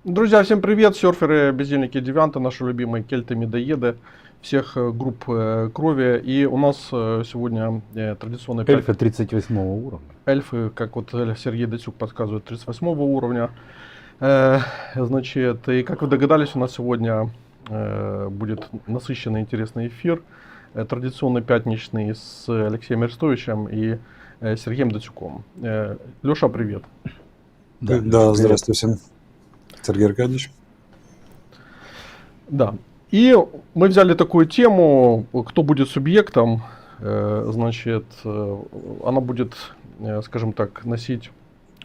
Друзья, всем привет! Серферы, бездельники, девианты, наши любимые кельты, медоеды, всех групп крови. И у нас сегодня традиционные 5 Эльфы 38 уровня. эльфы, как вот Сергей Дацюк подсказывает, 38 уровня. Значит, и как вы догадались, у нас сегодня будет насыщенный интересный эфир, традиционный пятничный с Алексеем Арестовичем и Сергеем Дацюком. Леша, привет! Да, привет. здравствуйте, Сергей Аркадьевич. Да. И мы взяли такую тему, кто будет субъектом. Значит, она будет, скажем так, носить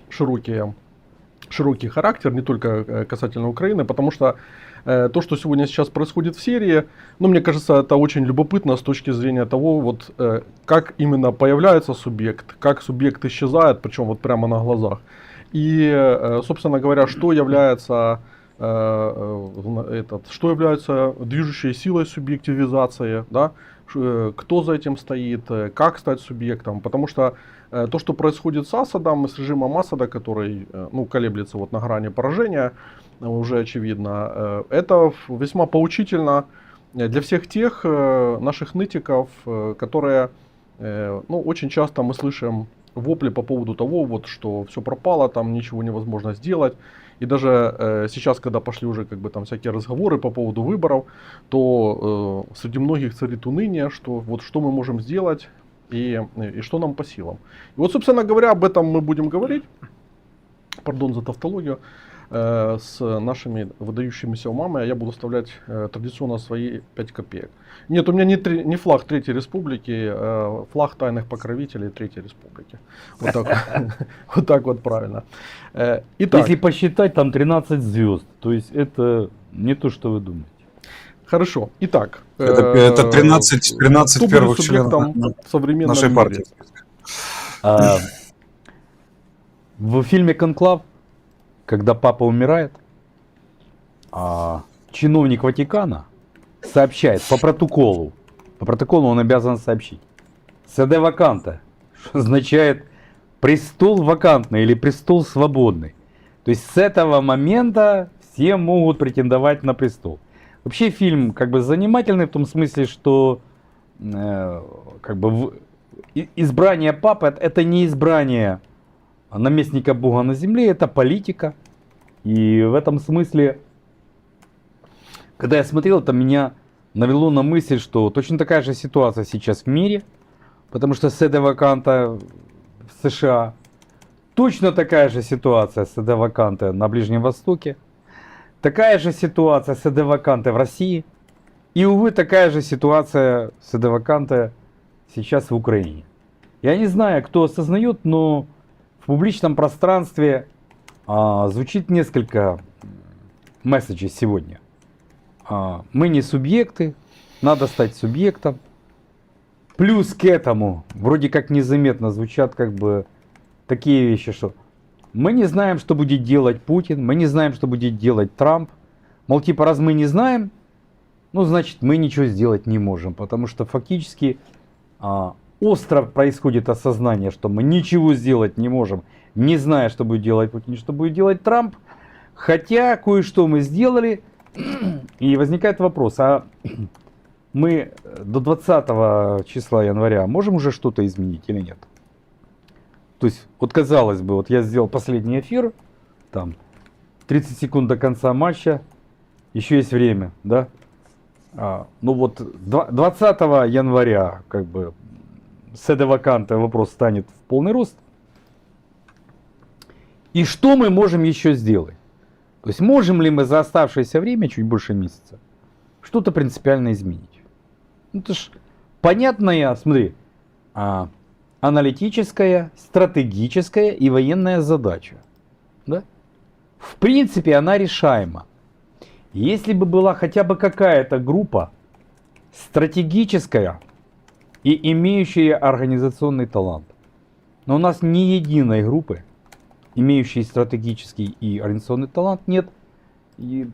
широкий характер, не только касательно Украины, потому что то, что сегодня сейчас происходит в серии, ну, мне кажется, это очень любопытно с точки зрения того, вот как именно появляется субъект, как субъект исчезает, причем вот прямо на глазах. И, собственно говоря, что является движущей силой субъективизации, да? Кто за этим стоит, как стать субъектом, потому что то, что происходит с Асадом, с режимом Асада, который колеблется вот на грани поражения, уже очевидно, это весьма поучительно для всех тех наших нытиков, которые, очень часто мы слышим вопли по поводу того, вот, что все пропало, там ничего невозможно сделать. И даже сейчас, когда пошли уже там всякие разговоры по поводу выборов, то среди многих царит уныние, что вот что мы можем сделать и что нам по силам. И вот, собственно говоря, об этом мы будем говорить, пардон за тавтологию, с нашими выдающимися умами. Я буду вставлять традиционно свои 5 копеек. Нет, у меня не флаг Третьей Республики, а флаг тайных покровителей Третьей Республики. Вот так, вот так вот правильно. Итак, Если посчитать, там 13 звезд. То есть это не то, что вы думаете. хорошо. Итак, Это 13 кто будет первых членов субъектом в современном нашей мире? партии. В фильме «Конклав», когда папа умирает, чиновник Ватикана сообщает по протоколу он обязан сообщить: «Седе ваканте», что означает «престол вакантный» или «престол свободный». То есть с этого момента все могут претендовать на престол. Вообще фильм занимательный в том смысле, что избрание папы — это не избрание наместника Бога на земле, это политика. И в этом смысле, когда я смотрел, это меня навело на мысль, что точно такая же ситуация сейчас в мире, потому что седе ваканте в США, точно такая же ситуация седе ваканте на Ближнем Востоке, такая же ситуация седе ваканте в России, и, увы, такая же ситуация седе ваканте сейчас в Украине. Я не знаю, кто осознает, но в публичном пространстве звучит несколько месседжей сегодня. Мы не субъекты, надо стать субъектом. Плюс к этому, вроде как незаметно, звучат такие вещи, что мы не знаем, что будет делать Путин, мы не знаем, что будет делать Трамп. Мол, раз мы не знаем, значит, мы ничего сделать не можем. Потому что фактически остро происходит осознание, что мы ничего сделать не можем, не зная, что будет делать Путин, что будет делать Трамп. Хотя кое-что мы сделали. И возникает вопрос, а мы до 20 числа января можем уже что-то изменить или нет? То есть, вот казалось бы, вот я сделал последний эфир, там 30 секунд до конца матча, еще есть время, да? 20 января седе ваканте вопрос станет в полный рост. И что мы можем еще сделать? То есть можем ли мы за оставшееся время, чуть больше месяца, что-то принципиально изменить? Это ж понятная, смотри, аналитическая, стратегическая и военная задача. Да? В принципе, она решаема. Если бы была хотя бы какая-то группа стратегическая и имеющая организационный талант. Но у нас ни единой группы, имеющей стратегический и организационный талант, нет. И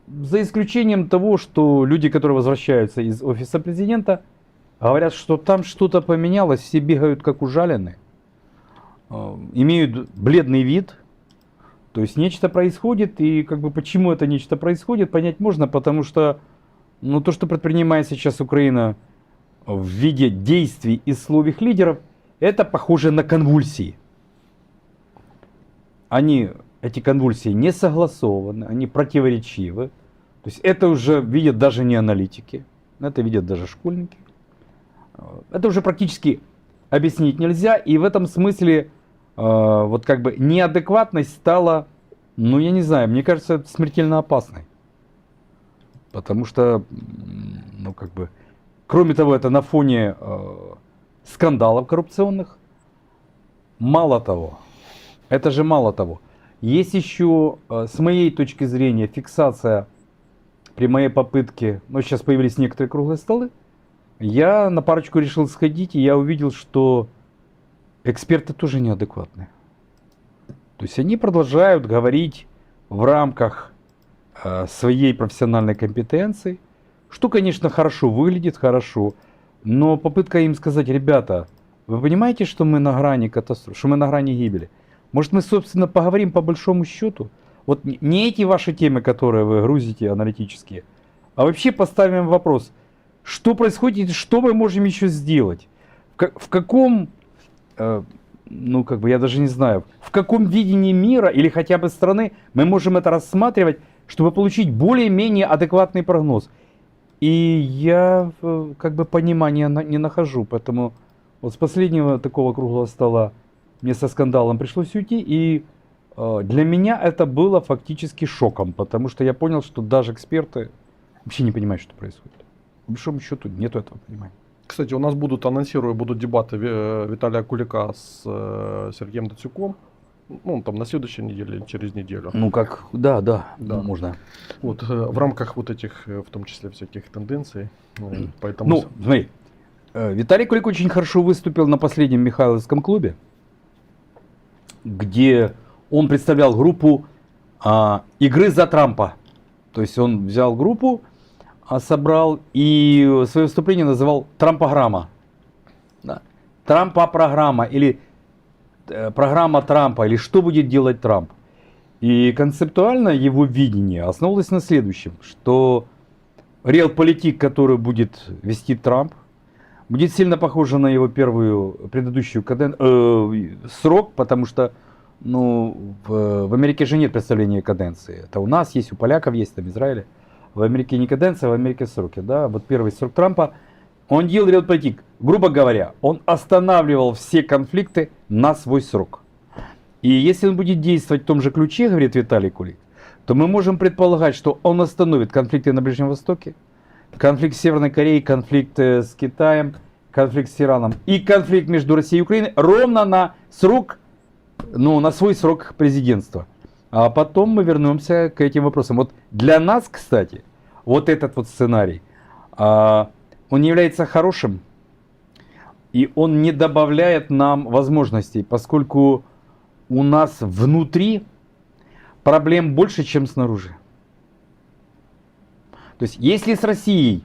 за исключением того, что люди, которые возвращаются из офиса президента, говорят, что там что-то поменялось, все бегают как ужаленные, имеют бледный вид, То есть нечто происходит, и как бы почему это нечто происходит, понять можно, потому что ну, то, что предпринимает сейчас Украина в виде действий и слов их лидеров, это похоже на конвульсии. Эти конвульсии не согласованы, они противоречивы. То есть это уже видят даже не аналитики, это видят даже школьники. Это уже практически объяснить нельзя, и в этом смысле вот как бы неадекватность стала, ну я не знаю, мне кажется, это смертельно опасной. Потому что, ну как бы, кроме того, это на фоне скандалов коррупционных. Мало того, это же мало того. Есть еще, с моей точки зрения, фиксация при моей попытке, ну сейчас появились некоторые круглые столы, я на парочку решил сходить, и я увидел, что эксперты тоже неадекватные. То есть они продолжают говорить в рамках своей профессиональной компетенции, что, конечно, хорошо выглядит, хорошо, но попытка им сказать: ребята, вы понимаете, что мы на грани катастрофы, что мы на грани гибели? Может, мы, собственно, поговорим по большому счету? Вот не эти ваши темы, которые вы грузите аналитические, а вообще поставим вопрос, что происходит, что мы можем еще сделать? В каком, ну как бы я даже не знаю, в каком видении мира или хотя бы страны мы можем это рассматривать, чтобы получить более-менее адекватный прогноз? И я как бы понимания не нахожу, поэтому вот с последнего такого круглого стола мне со скандалом пришлось уйти, и для меня это было фактически шоком, потому что я понял, что даже эксперты вообще не понимают, что происходит. По большому счету нету этого понимания. Кстати, у нас будут, анонсирую, будут дебаты Виталия Кулика с Сергеем Дацюком. Ну, там на следующей неделе или через неделю. Ну как, да, Да. можно. Вот в рамках вот этих, в том числе всяких тенденций. Поэтому... Ну, смотри, Виталий Кулик очень хорошо выступил на последнем Михайловском клубе, где он представлял группу игры за Трампа. То есть он взял группу, собрал и свое выступление называл Трампограмма. Да. Трампа-программа или программа Трампа, или что будет делать Трамп. И концептуально его видение основывалось на следующем, что реалполитик, который будет вести Трамп, будет сильно похожа на его предыдущую срок, потому что ну, в Америке же нет представления каденции. Это у нас есть, у поляков есть, там в Израиле. В Америке не каденция, в Америке сроки. Да? Вот первый срок Трампа, он делал реалполитик. Грубо говоря, он останавливал все конфликты на свой срок. И если он будет действовать в том же ключе, говорит Виталий Кулик, то мы можем предполагать, что он остановит конфликты на Ближнем Востоке, конфликт с Северной Кореей, конфликт с Китаем, конфликт с Ираном и конфликт между Россией и Украиной ровно на срок, ну, на свой срок президентства. А потом мы вернемся к этим вопросам. Вот для нас, кстати, вот этот вот сценарий, он не является хорошим, и он не добавляет нам возможностей, поскольку у нас внутри проблем больше, чем снаружи. То есть, если с Россией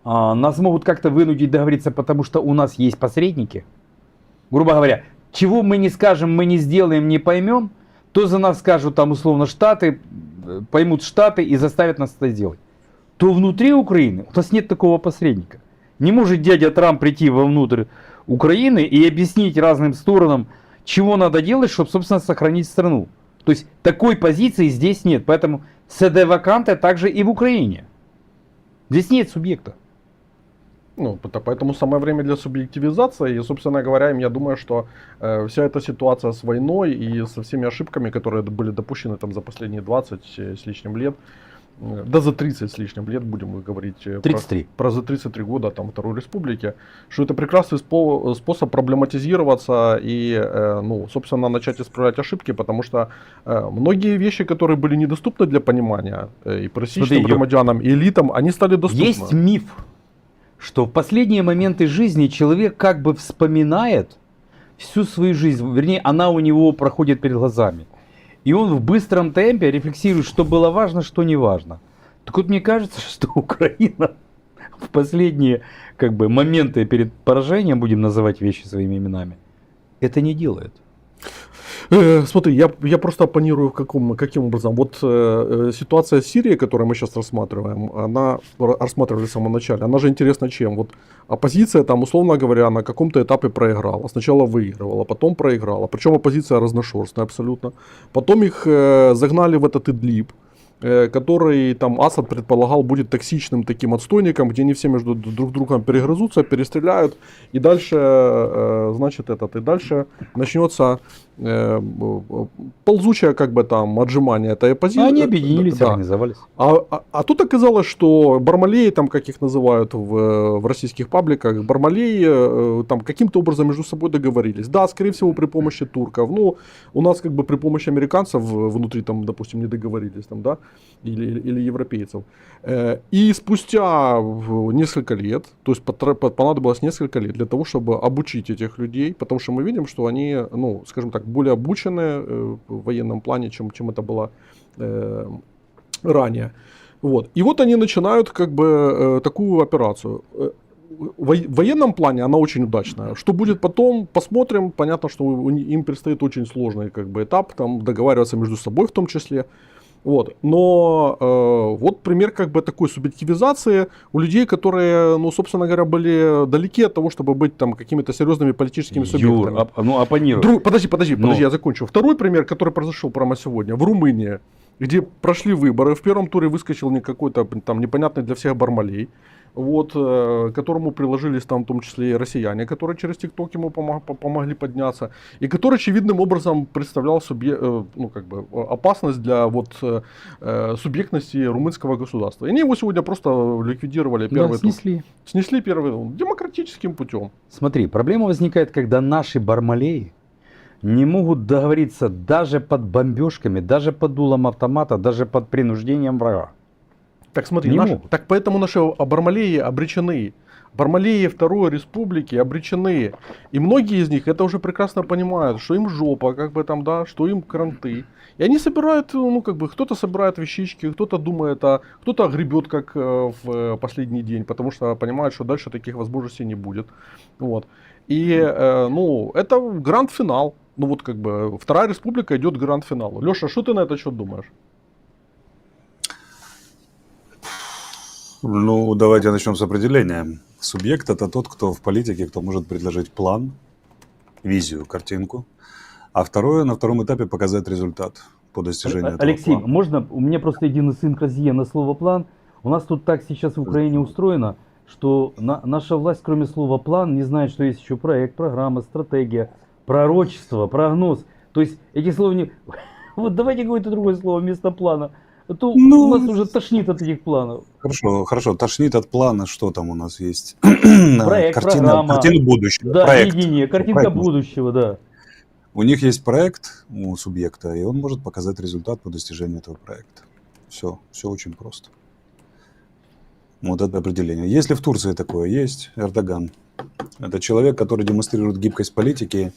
нас могут как-то вынудить договориться, потому что у нас есть посредники, грубо говоря, чего мы не скажем, мы не сделаем, не поймем, то за нас скажут там условно Штаты, поймут Штаты и заставят нас это сделать. То внутри Украины у нас нет такого посредника. Не может дядя Трамп прийти вовнутрь Украины и объяснить разным сторонам, чего надо делать, чтобы, собственно, сохранить страну. То есть такой позиции здесь нет. Поэтому СД ваканты также и в Украине. Здесь нет субъекта. Ну, поэтому самое время для субъективизации. И, собственно говоря, я думаю, что вся эта ситуация с войной и со всеми ошибками, которые были допущены там за последние 20 с лишним лет, да за 30 с лишним лет, будем говорить 33. Про за 33 года там Второй Республики, что это прекрасный способ проблематизироваться и, ну, собственно, начать исправлять ошибки, потому что многие вещи, которые были недоступны для понимания и пересечным громадянам, и элитам, они стали доступны. Есть миф, что в последние моменты жизни человек как бы вспоминает всю свою жизнь, вернее, она у него проходит перед глазами. И он в быстром темпе рефлексирует, что было важно, что не важно. Так вот, мне кажется, что Украина в последние как бы моменты перед поражением, будем называть вещи своими именами, это не делает. Смотри, я просто оппонирую каким образом. Вот ситуация с Сирией, которую мы сейчас рассматриваем, она рассматривали в самом начале, она же интересна чем? Вот оппозиция там, условно говоря, на каком-то этапе проиграла. Сначала выигрывала, потом проиграла. Причем оппозиция разношерстная абсолютно. Потом их загнали в этот Идлиб, который там Асад предполагал будет токсичным таким отстойником, где они все между друг другом перегрызутся, перестреляют, и дальше, и дальше начнется ползучее как бы там отжимание этой оппозиции. Они объединились, организовались. А тут оказалось, что бармалеи, там, как их называют в российских пабликах, бармалеи там каким-то образом между собой договорились. Да, скорее всего, при помощи турков. Ну, у нас как бы при помощи американцев внутри там, допустим, не договорились там, да, или европейцев. И спустя несколько лет, то есть понадобилось несколько лет для того, чтобы обучить этих людей, потому что мы видим, что они, ну, скажем так, более обучены в военном плане, чем это было ранее. Вот. И вот они начинают как бы такую операцию. В военном плане она очень удачная. Что будет потом, посмотрим. Понятно, что им предстоит очень сложный как бы этап, там договариваться между собой в том числе. Вот. Но вот пример как бы такой субъективизации у людей, которые, ну, собственно говоря, были далеки от того, чтобы быть там какими-то серьезными политическими субъектами. Юр, оппонируй. Подожди, я закончу. Второй пример, который произошел прямо сегодня, в Румынии, где прошли выборы, в первом туре выскочил какой-то там непонятный для всех бармалей, вот, к которому приложились там в том числе и россияне, которые через ТикТок ему помогли подняться, и который очевидным образом представлял ну, как бы, опасность для вот, субъектности румынского государства. И они его сегодня просто ликвидировали первый тур. Снесли первый тур демократическим путем. Смотри, проблема возникает, когда наши бармалеи не могут договориться даже под бомбежками, даже под дулом автомата, даже под принуждением врага. Так смотри, так поэтому наши бармалеи обречены. Бармалеи Второй Республики обречены. И многие из них это уже прекрасно понимают, что им жопа, как бы там, да, что им кранты. И они собирают, ну, как бы, кто-то собирает вещички, кто-то думает, кто-то гребет, как в последний день, потому что понимает, что дальше таких возможностей не будет. Вот. И, ну, это гранд-финал. Ну, вот, как бы, Вторая Республика идет к гранд-финалу. Леша, что ты на этот счет думаешь? Ну, давайте начнем с определения. Субъект – это тот, кто в политике, кто может предложить план, визию, картинку. А второе, на втором этапе показать результат по достижению этого Алексей, плана. можно, у меня просто идиосинкразия на слово план. У нас тут так сейчас в Украине устроено, что наша власть, кроме слова план, не знает, что есть еще проект, программа, стратегия, пророчество, прогноз. То есть эти слова не... Вот давайте какое-то другое слово вместо плана. А то у нас уже тошнит от этих планов. Хорошо, тошнит от плана, что там у нас есть? Проект, программа. Картина будущего. Да, проект. видение, картинка проект. будущего, да. У них есть проект у субъекта, и он может показать результат по достижению этого проекта. Все очень просто. Вот это определение. Если в Турции такое есть, Эрдоган. Это человек, который демонстрирует гибкость политики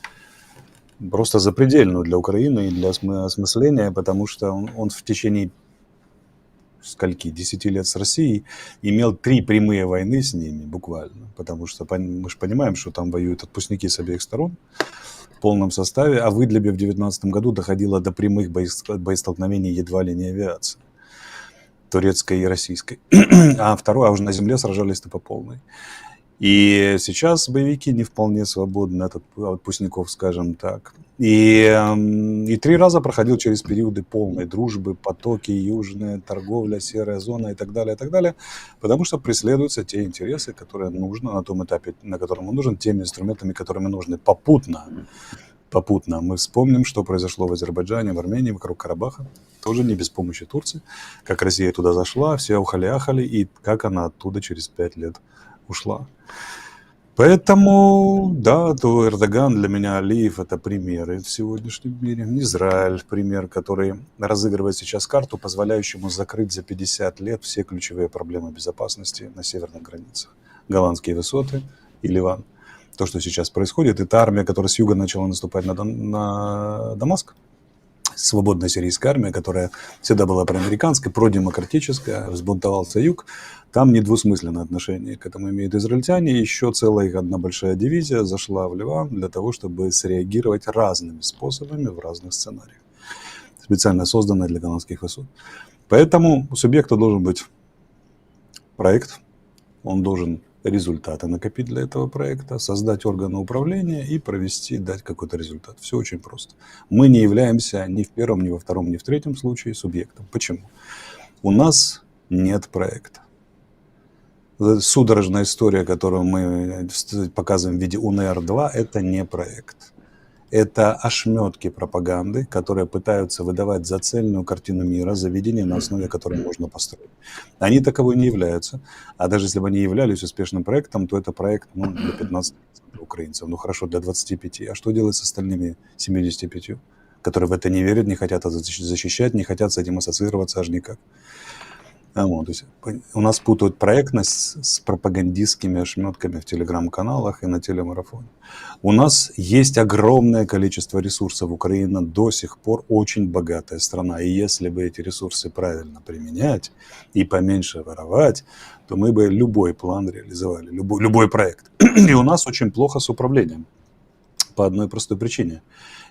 просто запредельную для Украины и для осмысления, потому что он в течение 10 лет с Россией имел 3 прямые войны с ними, буквально. Потому что мы же понимаем, что там воюют отпускники с обеих сторон в полном составе, а в Идлибе в 2019 году доходило до прямых боестолкновений едва ли не авиации, турецкой и российской. А уже на земле сражались-то по полной. И сейчас боевики не вполне свободны от отпускников, скажем так. И 3 раза проходил через периоды полной дружбы, потоки, южная торговля, серая зона и так далее, потому что преследуются те интересы, которые нужно на том этапе, на котором он нужен, теми инструментами, которыми нужны попутно. Мы вспомним, что произошло в Азербайджане, в Армении, вокруг Карабаха, тоже не без помощи Турции, как Россия туда зашла, все ухали-ахали, и как она оттуда через 5 лет ушла. Поэтому, да, то Эрдоган для меня, Алиев, это примеры в сегодняшнем мире. Израиль, пример, который разыгрывает сейчас карту, позволяющую ему закрыть за 50 лет все ключевые проблемы безопасности на северных границах. Голландские высоты и Ливан. То, что сейчас происходит, это армия, которая с юга начала наступать на Дамаск, свободная сирийская армия, которая всегда была проамериканской, продемократическая, взбунтовался юг. Там недвусмысленное отношение к этому имеют израильтяне. Еще целая их одна большая дивизия зашла в Ливан для того, чтобы среагировать разными способами в разных сценариях, специально созданная для голландских высот. Поэтому у субъекта должен быть проект, он должен результаты накопить для этого проекта, создать органы управления и провести, дать какой-то результат. Все очень просто. Мы не являемся ни в первом, ни во втором, ни в третьем случае субъектом. Почему? У нас нет проекта. Судорожная история, которую мы показываем в виде УНР-2, это не проект. Это ошметки пропаганды, которые пытаются выдавать за цельную картину мира, за видение, на основе которой можно построить. Они таковой не являются. А даже если бы они являлись успешным проектом, то это проект для 15% украинцев. Ну хорошо, для 25%. А что делать с остальными 75%, которые в это не верят, не хотят это защищать, не хотят с этим ассоциироваться аж никак? Вот, то есть у нас путают проектность с пропагандистскими ошметками в телеграм-каналах и на телемарафоне. У нас есть огромное количество ресурсов. Украина до сих пор очень богатая страна. И если бы эти ресурсы правильно применять и поменьше воровать, то мы бы любой план реализовали, любой проект. И у нас очень плохо с управлением. По одной простой причине.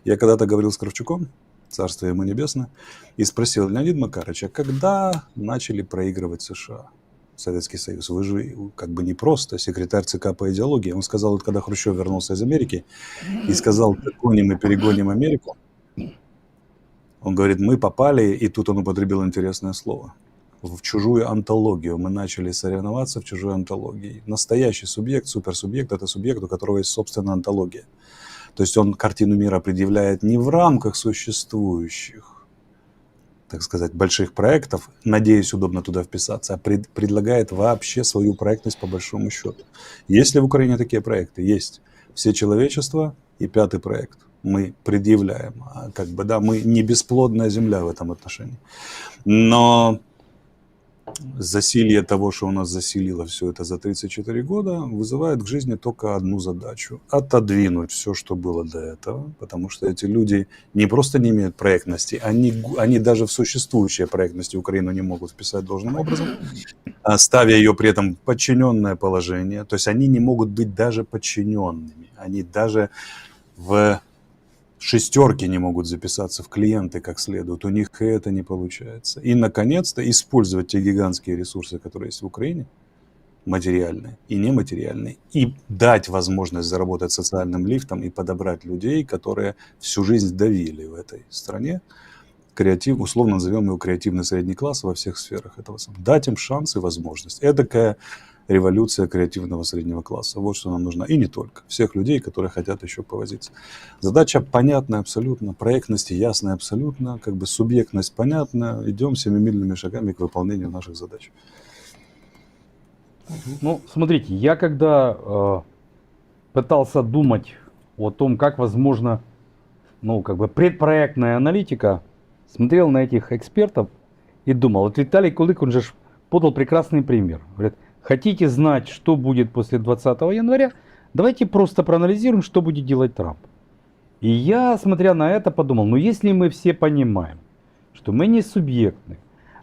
Я когда-то говорил с Кравчуком, царство ему небесное, и спросил: Леонид Макарович, а когда начали проигрывать США, Советский Союз? Вы же как бы не просто секретарь ЦК по идеологии. Он сказал, вот когда Хрущев вернулся из Америки и сказал: догоним и перегоним Америку, он говорит: мы попали, и тут он употребил интересное слово, в чужую антологию. Мы начали соревноваться в чужой антологии. Настоящий субъект, суперсубъект — это субъект, у которого есть собственная антология. То есть он картину мира предъявляет не в рамках существующих, так сказать, больших проектов, надеюсь, удобно туда вписаться, а предлагает вообще свою проектность по большому счету. Есть ли в Украине такие проекты? Есть. Все человечество и 5-й проект мы предъявляем. Как бы, да, мы не бесплодная земля в этом отношении. Но засилье того, что у нас заселило все это за 34 года, вызывает к жизни только одну задачу: отодвинуть все, что было до этого, потому что эти люди не просто не имеют проектности, они даже в существующие проектности Украину не могут вписать должным образом, ставя ее при этом в подчиненное положение. То есть они не могут быть даже подчиненными, они даже в шестерки не могут записаться в клиенты как следует, у них это не получается. И, наконец-то, использовать те гигантские ресурсы, которые есть в Украине, материальные и нематериальные, и дать возможность заработать социальным лифтом и подобрать людей, которые всю жизнь давили в этой стране, условно назовем его креативный средний класс во всех сферах этого. Дать им шанс и возможность. Эдакая революция креативного среднего класса. Вот что нам нужно. И не только. Всех людей, которые хотят еще повозиться. Задача понятная абсолютно, проектность ясная абсолютно, как бы субъектность понятна. Идем семимильными шагами к выполнению наших задач. Ну, смотрите, я когда пытался думать о том, как возможно, ну, как бы предпроектная аналитика, смотрел на этих экспертов и думал, вот Виталий Кулик, он же подал прекрасный пример. Говорит: хотите знать, что будет после 20 января, давайте просто проанализируем, что будет делать Трамп. И я, смотря на это, подумал, ну если мы все понимаем, что мы не субъектны,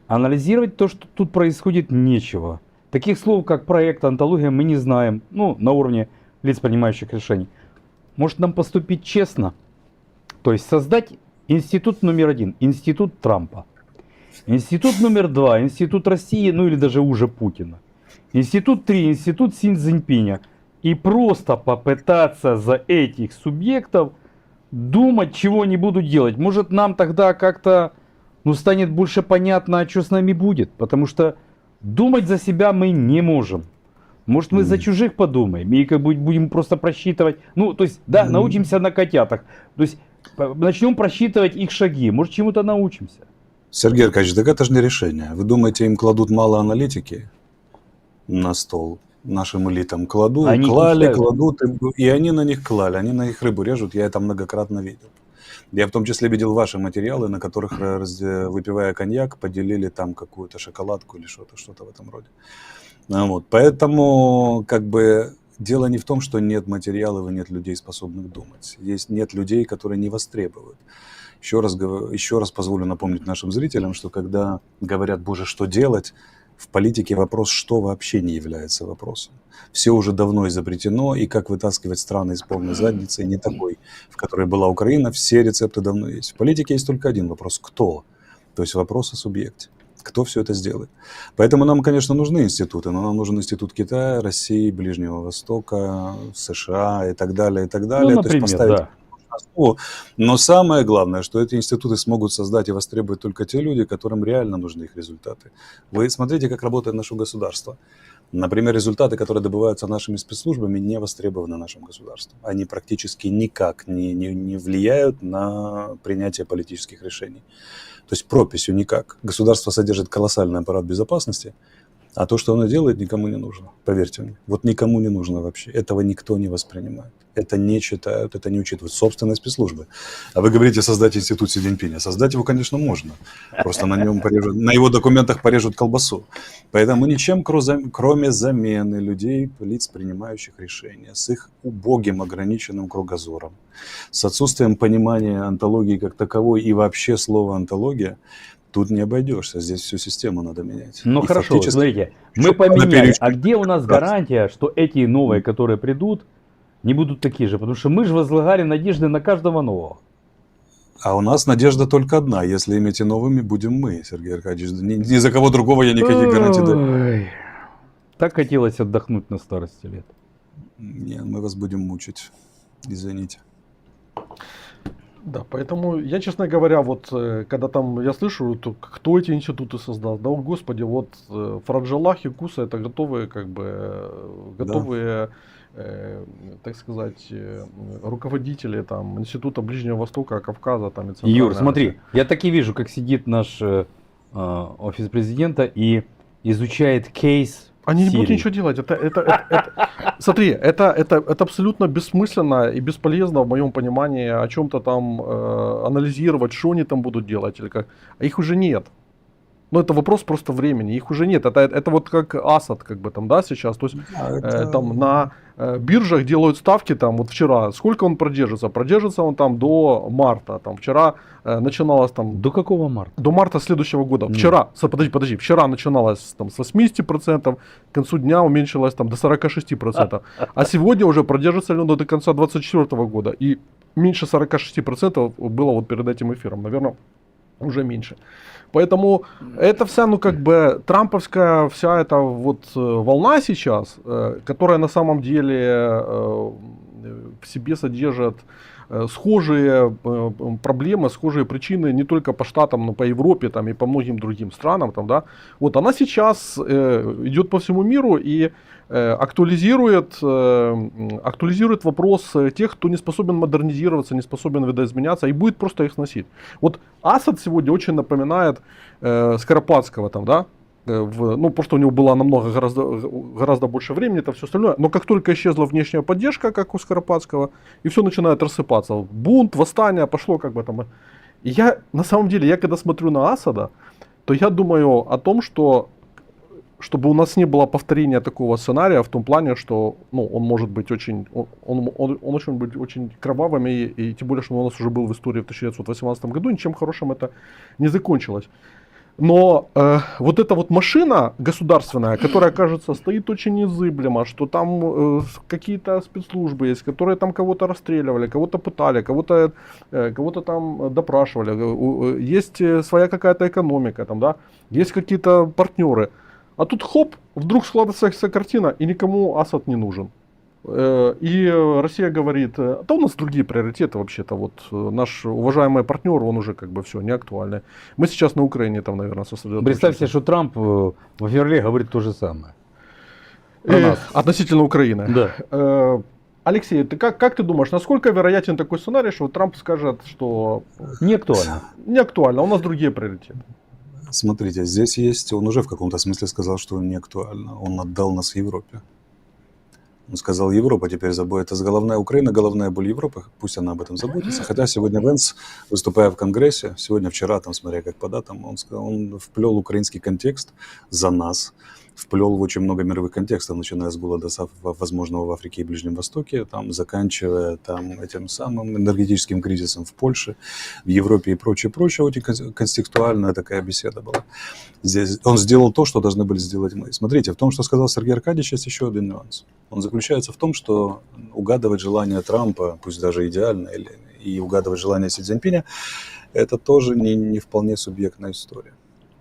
анализировать то, что тут происходит, нечего. Таких слов, как проект, антология, мы не знаем, ну, на уровне лиц, принимающих решений. Может нам поступить честно? То есть создать институт номер 1, институт Трампа. Институт номер 2, институт России, ну или даже уже Путина. Институт 3, институт Си Цзиньпиня. И просто попытаться за этих субъектов думать, чего они будут делать. Может нам тогда как-то, ну, станет больше понятно, что с нами будет. Потому что думать за себя мы не можем. Может мы за чужих подумаем и как бы будем просто просчитывать. Ну, то есть, да, научимся на котятах. То есть начнем просчитывать их шаги. Может чему-то научимся. Сергей Аркадьевич, так это же не решение. Вы думаете, им кладут мало аналитики на стол? Нашим элитам клали, кладут, и они на них клали, они на них рыбу режут, я это многократно видел. Я в том числе видел ваши материалы, на которых, выпивая коньяк, поделили там какую-то шоколадку или что-то в этом роде. Вот. Поэтому, как бы, Дело не в том, что нет материалов и нет людей, способных думать. Нет людей, которые не востребуют. Еще раз позволю напомнить нашим зрителям, что когда говорят «Боже, что делать?», в политике вопрос «что» вообще не является вопросом. Все уже давно изобретено, и как вытаскивать страны из полной задницы, не такой, в которой была Украина, все рецепты давно есть. В политике есть только один вопрос – «кто?», то есть вопрос о субъекте. Кто все это сделает? Поэтому нам, конечно, нужны институты, но нам нужен институт Китая, России, Ближнего Востока, США и так далее, и так Ну, далее. То есть например, поставить да. основу. Но самое главное, что эти институты смогут создать и востребовать только те люди, которым реально нужны их результаты. Вы смотрите, как работает наше государство. Например, результаты, которые добываются нашими спецслужбами, не востребованы нашим государством. Они практически никак не влияют на принятие политических решений. То есть прописью никак. Государство содержит колоссальный аппарат безопасности, а то, что оно делает, никому не нужно. Поверьте мне. Вот никому не нужно вообще. Этого никто не воспринимает. Это не читают, это не учитывают. Собственные спецслужбы. А вы говорите создать институт Си Цзиньпиня. Создать его, конечно, можно. Просто на его документах порежут колбасу. Поэтому ничем, кроме замены людей, лиц, принимающих решения, с их убогим, ограниченным кругозором, с отсутствием понимания онтологии как таковой и вообще слова онтология, тут не обойдешься, здесь всю систему надо менять. Ну И хорошо, фактически смотрите, мы что надо поменяли, перечислить? а где у нас гарантия, что эти новые, которые придут, не будут такие же? Потому что мы же возлагали надежды на каждого нового. А у нас надежда только одна. Если ими новыми будем мы, Сергей Аркадьевич. Ни за кого другого я никаких гарантий даю. Ой, так хотелось отдохнуть на старости лет. Не, мы вас будем мучить. Извините. Да, поэтому я, честно говоря, вот когда там я слышу, кто эти институты создал, да, о, господи, вот Фраджалах и Куса это готовые, как бы, готовые, так сказать, руководители там Института Ближнего Востока, Кавказа там и Центральной Юр, смотри, Азии. я так и вижу, как сидит наш офис президента и изучает кейс Они не будут Сирии. ничего делать. Смотри, это абсолютно бессмысленно и бесполезно в моем понимании о чем-то там анализировать, что они там будут делать или как. А их уже нет. Но это вопрос просто времени. Их уже нет. Это вот как Асад, как бы там, да, сейчас. То есть там на биржах делают ставки там, вот вчера. Сколько он продержится? Продержится он там до марта. Там вчера начиналось там. До какого марта? До марта следующего года. Нет. Вчера, подожди, вчера начиналось там с 80%, к концу дня уменьшилось там до 46%. А сегодня уже продержится ли оно до конца 2024 года. И меньше 46% было вот перед этим эфиром. Наверное, уже меньше. Поэтому это вся, ну как бы, трамповская вся эта вот волна сейчас, которая на самом деле в себе содержит схожие проблемы, схожие причины не только по штатам, но по Европе там, и по многим другим странам. Там, да. Вот она сейчас идет по всему миру и актуализирует вопрос тех, кто не способен модернизироваться, не способен видоизменяться, и будет просто их сносить. Вот Асад сегодня очень напоминает Скоропадского, там, да? Ну, просто у него было намного, гораздо больше времени, это все остальное. Но как только исчезла внешняя поддержка, как у Скоропадского, и все начинает рассыпаться. Бунт, восстание пошло как бы там. И я, на самом деле, я когда смотрю на Асада, то я думаю о том, что чтобы у нас не было повторения такого сценария в том плане, что ну, он может быть очень, он очень быть очень кровавым, и тем более, что он у нас уже был в истории в 1918 году, ничем хорошим это не закончилось. Но вот эта вот машина государственная, которая, кажется, стоит очень незыблемо, что там какие-то спецслужбы есть, которые там кого-то расстреливали, кого-то пытали, кого-то там допрашивали, есть своя какая-то экономика, там, да, есть какие-то партнеры. А тут хоп, вдруг складывается картина, и никому Асад не нужен. И Россия говорит, да у нас другие приоритеты вообще-то, вот наш уважаемый партнер, он уже как бы все, не актуальный. Мы сейчас на Украине там, наверное, сосредоточимся. Представьте, что Трамп в феврале говорит то же самое. Про нас. Относительно Украины. Да. Алексей, ты как ты думаешь, насколько вероятен такой сценарий, что Трамп скажет, что Не актуально. не актуально, у нас другие приоритеты? Смотрите, здесь есть, он уже в каком-то смысле сказал, что не актуально. Он отдал нас Европе. Он сказал, Европа теперь заботит. Это головная Украина, головная боль Европы. Пусть она об этом заботится. Хотя сегодня Венс, выступая в Конгрессе, сегодня, вчера, там, смотря как по датам, он вплел украинский контекст за нас. вплел в очень много мировых контекстов, начиная с голода возможного в Африке и Ближнем Востоке, там, заканчивая там, этим самым энергетическим кризисом в Польше, в Европе и прочее, прочее. Очень контекстуальная такая беседа была. Здесь он сделал то, что должны были сделать мы. Смотрите, в том, что сказал Сергей Аркадьевич, есть еще один нюанс. Он заключается в том, что угадывать желание Трампа, пусть даже идеально, и угадывать желание Си Цзиньпиня, это тоже не вполне субъектная история.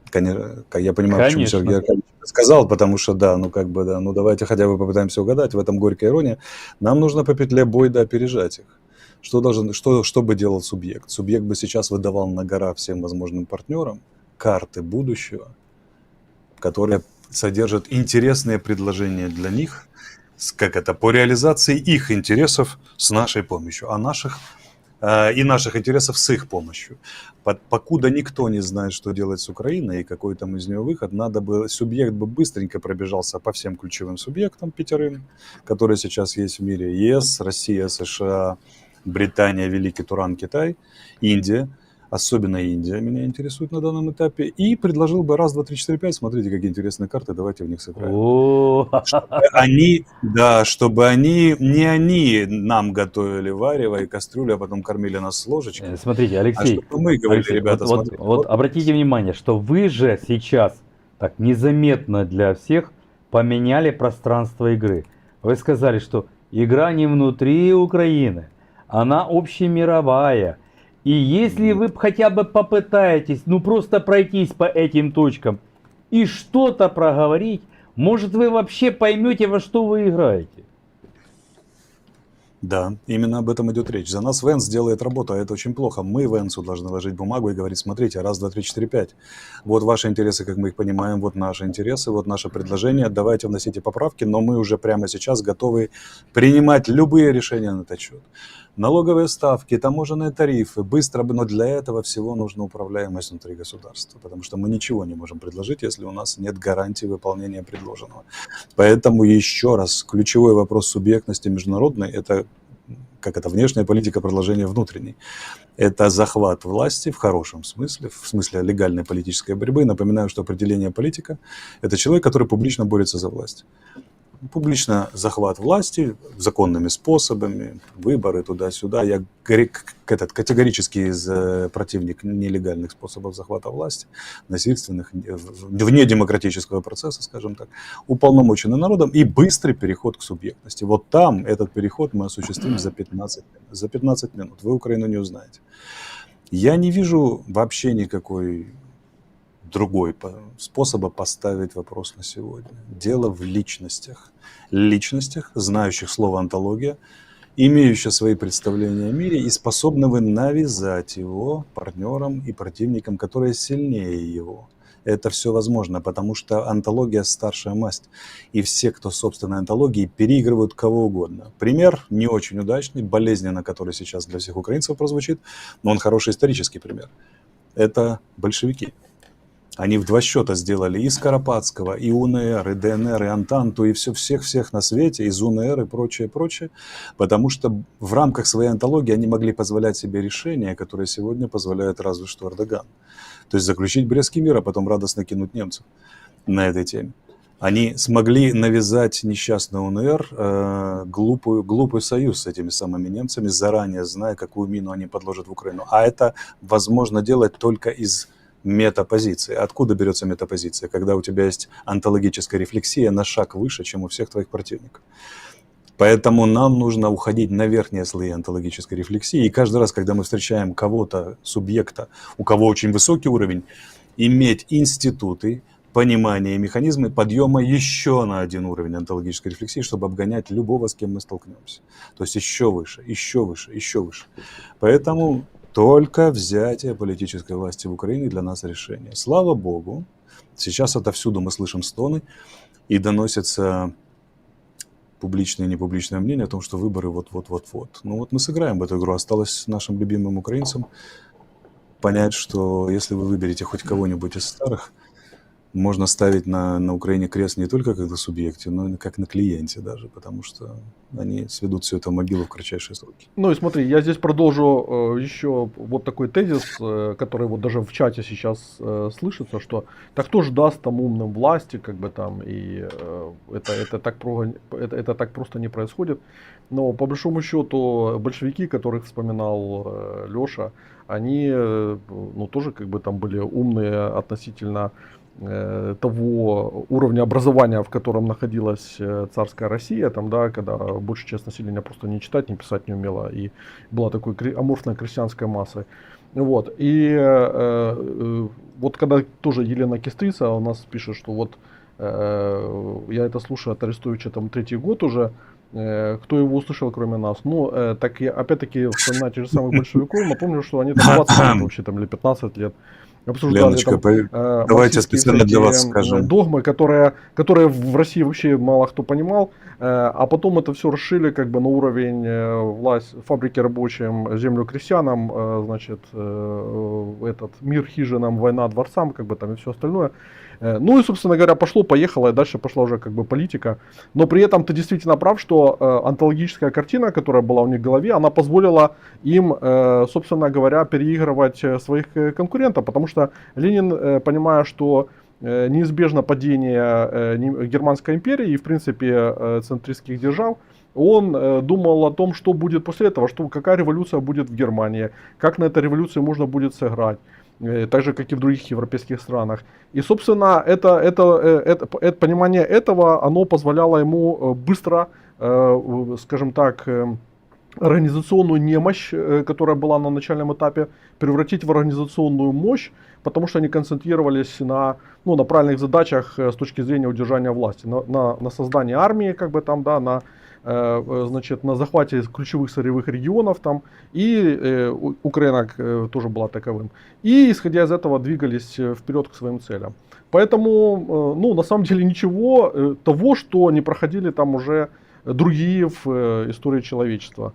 Конечно, я понимаю, почему Конечно. Сергей Аркадьевич сказал, потому что да, ну давайте хотя бы попытаемся угадать, в этом горькая ирония. Нам нужно по петле Бойда опережать их. Что бы делал субъект? Субъект бы сейчас выдавал на гора всем возможным партнерам карты будущего, которые содержат интересные предложения для них, по реализации их интересов с нашей помощью, и наших интересов с их помощью. Покуда никто не знает, что делать с Украиной и какой там из нее выход, субъект бы быстренько пробежался по всем ключевым субъектам 5, которые сейчас есть в мире: ЕС, Россия, США, Британия, Великий Туран, Китай, Индия. Особенно Индия меня интересует на данном этапе. И предложил бы 1, 2, 3, 4, 5. Смотрите, какие интересные карты, давайте в них сыграем. Чтобы они нам готовили варево и кастрюлю, а потом кормили нас с ложечкой. Смотрите, Алексей, чтобы мы говорили, ребята, смотрите. Вот обратите внимание, что вы же сейчас так незаметно для всех поменяли пространство игры. Вы сказали, что игра не внутри Украины, она общемировая. И если вы хотя бы попытаетесь, просто пройтись по этим точкам и что-то проговорить, может, вы вообще поймете, во что вы играете. Да, именно об этом идет речь. За нас Венс делает работу, а это очень плохо. Мы Венсу должны ложить бумагу и говорить: смотрите, 1, 2, 3, 4, 5. Вот ваши интересы, как мы их понимаем, вот наши интересы, вот наше предложение. Давайте вносите поправки, но мы уже прямо сейчас готовы принимать любые решения на этот счет. Налоговые ставки, таможенные тарифы, быстро, но для этого всего нужна управляемость внутри государства, потому что мы ничего не можем предложить, если у нас нет гарантии выполнения предложенного. Поэтому еще раз, ключевой вопрос субъектности международной – это внешняя политика продолжения внутренней. Это захват власти в хорошем смысле, в смысле легальной политической борьбы. Напоминаю, что определение политика – это человек, который публично борется за власть. Публично захват власти законными способами, выборы туда-сюда. Я категорически противник нелегальных способов захвата власти, насильственных, вне демократического процесса, скажем так, уполномоченный народом, и быстрый переход к субъектности. Вот там этот переход мы осуществим за 15 минут. Вы Украину не узнаете. Я не вижу вообще никакой другой способа поставить вопрос на сегодня. Дело в личностях. Личностях, знающих слово антология, имеющих свои представления о мире и способных навязать его партнерам и противникам, которые сильнее его. Это все возможно, потому что антология – старшая масть. И все, кто собственной антологией, переигрывают кого угодно. Пример не очень удачный, болезненно, который сейчас для всех украинцев прозвучит, но он хороший исторический пример. Это большевики. Они в 2 счета сделали и Скоропадского, и УНР, и ДНР, и Антанту, и всех на свете, из УНР и прочее, потому что в рамках своей антологии они могли позволять себе решения, которые сегодня позволяет разве что Эрдоган. То есть заключить Брестский мир, а потом радостно кинуть немцев на этой теме. Они смогли навязать несчастный УНР глупый союз с этими самыми немцами, заранее зная, какую мину они подложат в Украину. А это возможно делать только из метапозиции. Откуда берется метапозиция? Когда у тебя есть онтологическая рефлексия на шаг выше, чем у всех твоих противников. Поэтому нам нужно уходить на верхние слои онтологической рефлексии. И каждый раз, когда мы встречаем кого-то, субъекта, у кого очень высокий уровень, иметь институты, понимание и механизмы подъема еще на один уровень онтологической рефлексии, чтобы обгонять любого, с кем мы столкнемся. То есть еще выше, еще выше, еще выше. Поэтому только взятие политической власти в Украине для нас решение. Слава Богу, сейчас отовсюду мы слышим стоны и доносятся публичное и непубличное мнение о том, что выборы вот-вот-вот-вот. Ну вот мы сыграем в эту игру. Осталось нашим любимым украинцам понять, что если вы выберете хоть кого-нибудь из старых, можно ставить на Украине крест не только как на субъекте, но и как на клиенте даже, потому что они сведут все это в могилу в кратчайшие сроки. Ну и смотри, я здесь продолжу еще вот такой тезис, который вот даже в чате сейчас слышится, что так кто же даст там умным власти, как бы там, и это так просто не происходит. Но по большому счету большевики, которых вспоминал Леша, они ну, тоже как бы там были умные относительно того уровня образования, в котором находилась царская Россия, там, да, когда большая часть населения просто не читать, не писать не умела, и была такой аморфной крестьянской массой. Вот. И вот когда тоже Елена Кистрица у нас пишет, что вот я это слушаю от Арестовича там 3-й год уже, кто его услышал, кроме нас. Ну, так я опять-таки вспоминаю тех же самых большевиков, напомню, что они там 20 лет вообще, там, или 15 лет обсуждали Леночка, там, давайте марксистские специально для вас всякие, скажем. догмы, которые в России вообще мало кто понимал, а потом это все расшили как бы на уровень власть, фабрики рабочим, землю крестьянам, значит, этот мир хижинам, война дворцам, как бы там и все остальное. Ну и, собственно говоря, пошло-поехало, и дальше пошла уже как бы политика. Но при этом ты действительно прав, что онтологическая картина, которая была у них в голове, она позволила им, собственно говоря, переигрывать своих конкурентов. Потому что Ленин, понимая, что неизбежно падение Германской империи и, в принципе, центристских держав, он думал о том, что будет после этого, какая революция будет в Германии, как на этой революции можно будет сыграть. Так же, как и в других европейских странах. И, собственно, это понимание этого, оно позволяло ему быстро, скажем так, организационную немощь, которая была на начальном этапе, превратить в организационную мощь, потому что они концентрировались на правильных задачах с точки зрения удержания власти, на создании армии, как бы там, да, значит, на захвате ключевых сырьевых регионов там, и Украина тоже была таковым. И, исходя из этого, двигались вперед к своим целям. Поэтому, на самом деле, ничего того, что не проходили там уже другие в истории человечества.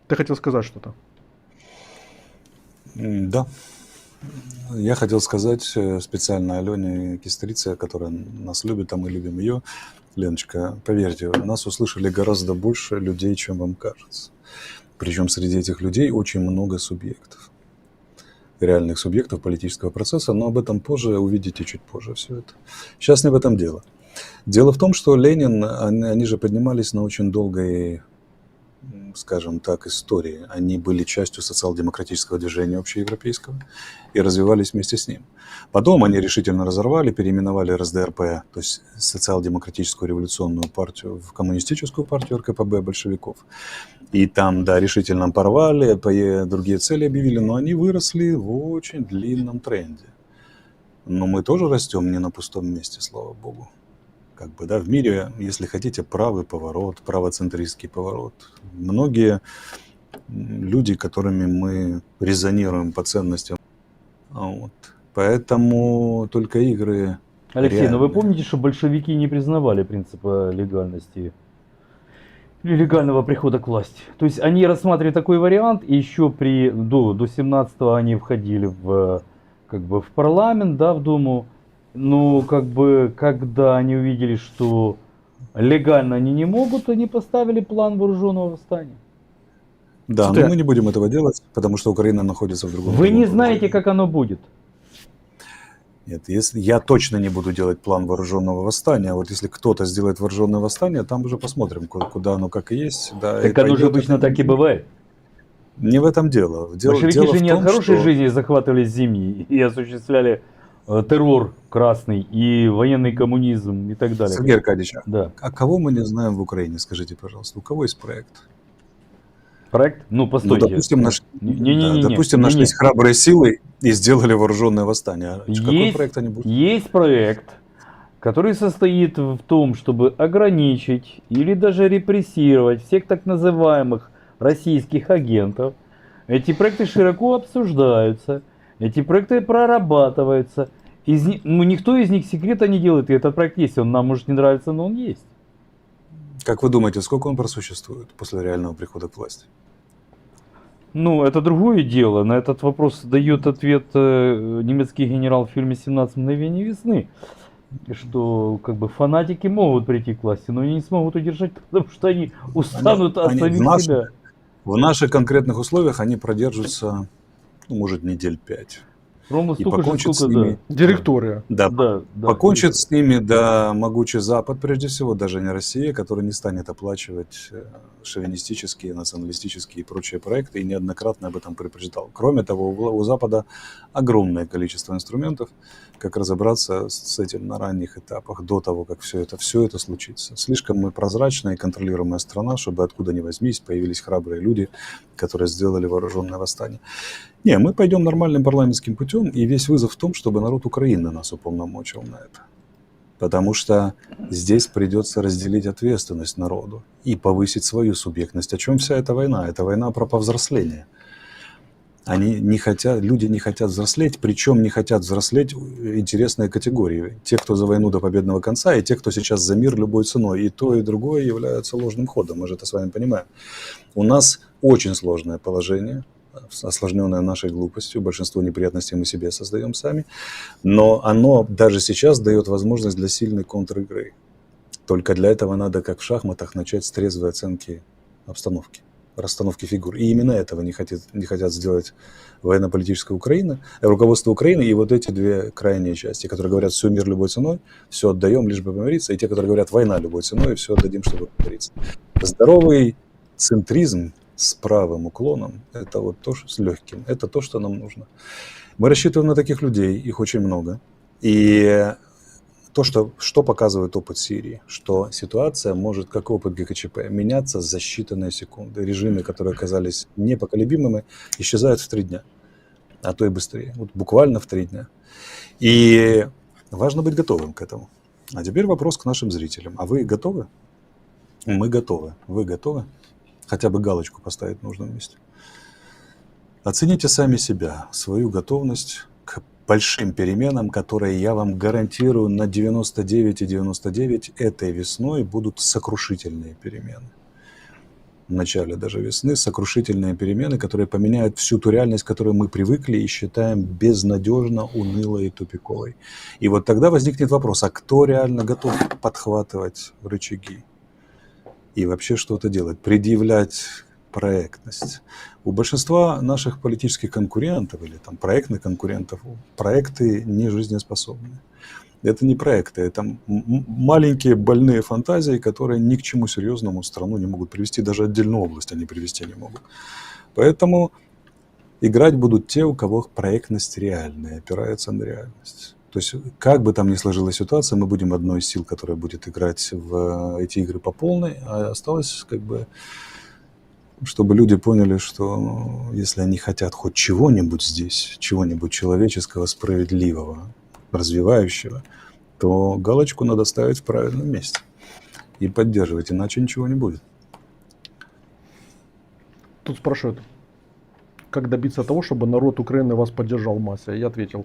Ты хотел сказать что-то? Да. Я хотел сказать специально Алене Кистрице, которая нас любит, а мы любим ее. Леночка, поверьте, нас услышали гораздо больше людей, чем вам кажется. Причем среди этих людей очень много субъектов. Реальных субъектов политического процесса, но об этом позже, увидите чуть позже все это. Сейчас не в этом дело. Дело в том, что Ленин, они же поднимались на очень долгой, скажем так, истории. Они были частью социал-демократического движения общеевропейского и развивались вместе с ним. Потом они решительно разорвали, переименовали РСДРП, то есть социал-демократическую революционную партию, в коммунистическую партию РКПБ большевиков. И там, да, решительно порвали, другие цели объявили, но они выросли в очень длинном тренде. Но мы тоже растем не на пустом месте, слава богу. Как бы, да, в мире, если хотите, правый поворот, правоцентристский поворот. Многие люди, которыми мы резонируем по ценностям. Вот. Поэтому только игры. Алексей, но вы реальные. помните, что большевики не признавали принципа легальности или легального прихода к власти? То есть они рассматривали такой вариант, и еще до 17-го они входили в парламент, да, в Думу. Но когда они увидели, что легально они не могут, они поставили план вооруженного восстания. Да, но мы не будем этого делать, потому что Украина находится в другом. Вы не знаете, как оно будет. Нет, я точно не буду делать план вооруженного восстания. А вот если кто-то сделает вооруженное восстание, там уже посмотрим, куда оно как и есть. Да, Так оно же обычно так и бывает. Не в этом дело. Большевики же не от хорошей жизни захватывали земли и осуществляли террор красный и военный коммунизм и так далее. Сергей Аркадьевич, да. А кого мы не знаем в Украине? Скажите, пожалуйста, у кого есть проект? Проект? Ну, постойте. Допустим, нашлись храбрые силы и сделали вооруженное восстание. Какой проект они будут? Есть проект, который состоит в том, чтобы ограничить или даже репрессировать всех так называемых российских агентов. Эти проекты широко обсуждаются, эти проекты прорабатываются. Никто из них секрета не делает, и этот проект есть. Он нам может не нравится, но он есть. Как вы думаете, сколько он просуществует после реального прихода к власти? Ну, это другое дело. На этот вопрос дает ответ немецкий генерал в фильме «17 мгновений весны». Что как бы фанатики могут прийти к власти, но они не смогут удержать, потому что они устанут от Они самих себя. в наших конкретных условиях они продержатся, ну, может, недель 5. Ровно И столько же, покончит с сколько, ними. да. Директория. Да, Да, да. покончит с ними, да, могучий Запад, прежде всего, даже не Россия, который не станет оплачивать шовинистические, националистические и прочие проекты, и неоднократно об этом предупреждал. Кроме того, у Запада огромное количество инструментов, как разобраться с этим на ранних этапах, до того, как все это случится. Слишком мы прозрачная и контролируемая страна, чтобы откуда ни возьмись появились храбрые люди, которые сделали вооруженное восстание. Не, мы пойдем нормальным парламентским путем, и весь вызов в том, чтобы народ Украины нас уполномочил на это. Потому что здесь придется разделить ответственность народу и повысить свою субъектность. О чем вся эта война? Это война про повзросление. Люди не хотят взрослеть, причем не хотят взрослеть интересные категории. Те, кто за войну до победного конца, и те, кто сейчас за мир любой ценой. И то, и другое являются ложным ходом, мы же это с вами понимаем. У нас очень сложное положение, осложненное нашей глупостью, большинство неприятностей мы себе создаем сами, но оно даже сейчас дает возможность для сильной контр-игры. Только для этого надо, как в шахматах, начать с трезвой оценки обстановки, расстановки фигур. И именно этого не хотят сделать военно-политическая Украина, руководство Украины и вот эти две крайние части, которые говорят «все мир любой ценой», «все отдаем, лишь бы помириться», и те, которые говорят «война любой ценой», «все отдадим, чтобы помириться». Здоровый центризм с правым уклоном, это вот то, с легким, это то, что нам нужно. Мы рассчитываем на таких людей, их очень много. И то, что показывает опыт Сирии, что ситуация может, как опыт ГКЧП, меняться за считанные секунды. Режимы, которые оказались непоколебимыми, исчезают в 3 дня, а то и быстрее. Вот буквально в 3 дня. И важно быть готовым к этому. А теперь вопрос к нашим зрителям. А вы готовы? Мы готовы. Вы готовы? Хотя бы галочку поставить в нужном месте. Оцените сами себя, свою готовность к большим переменам, которые, я вам гарантирую, на 99,99 этой весной будут сокрушительные перемены. В начале даже весны сокрушительные перемены, которые поменяют всю ту реальность, к которой мы привыкли и считаем безнадежно унылой и тупиковой. И вот тогда возникнет вопрос, а кто реально готов подхватывать рычаги? И вообще что-то делать, предъявлять проектность. У большинства наших политических конкурентов или там проектных конкурентов проекты не жизнеспособны. Это не проекты, это маленькие больные фантазии, которые ни к чему серьезному страну не могут привести, даже отдельную область они привести не могут. Поэтому играть будут те, у кого проектность реальная, опирается на реальность. То есть, как бы там ни сложилась ситуация, мы будем одной из сил, которая будет играть в эти игры по полной, а осталось как бы, чтобы люди поняли, что если они хотят хоть чего-нибудь здесь, чего-нибудь человеческого, справедливого, развивающего, то галочку надо ставить в правильном месте и поддерживать, иначе ничего не будет. Тут спрашивают, как добиться того, чтобы народ Украины вас поддержал в массе. Я ответил,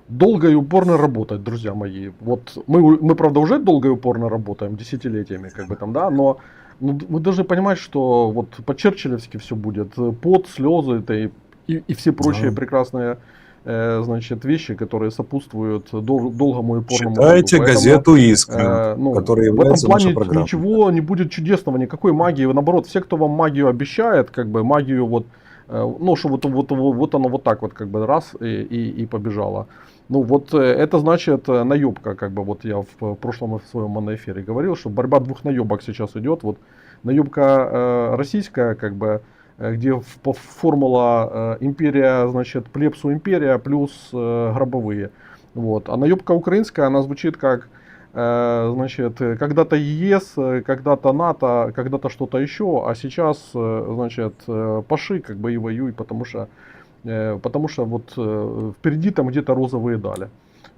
долго и упорно работать, друзья мои. Вот мы правда, уже долго и упорно работаем, десятилетиями, как бы там, да, но вы должны понимать, что вот по-черчиллевски все будет. Пот, слезы это и все прочие прекрасные значит, вещи, которые сопутствуют долгому и упорному Читайте труду. газету «Искра», которая в этом является нашей плане программой. ничего не будет чудесного, никакой магии. Наоборот, все, кто вам магию обещает, как бы магию вот, ну, что вот оно вот так вот, как бы раз и побежало. Ну вот это значит наебка, как бы вот я в прошлом своем моноэфире говорил, что борьба двух наебок сейчас идет. Вот наебка российская, как бы, где формула империя, значит, плебсу империя плюс гробовые. Вот. А наебка украинская, она звучит как, значит, когда-то ЕС, когда-то НАТО, когда-то что-то еще, а сейчас, значит, паши, как бы, и воюй, потому что вот впереди там где-то розовые дали.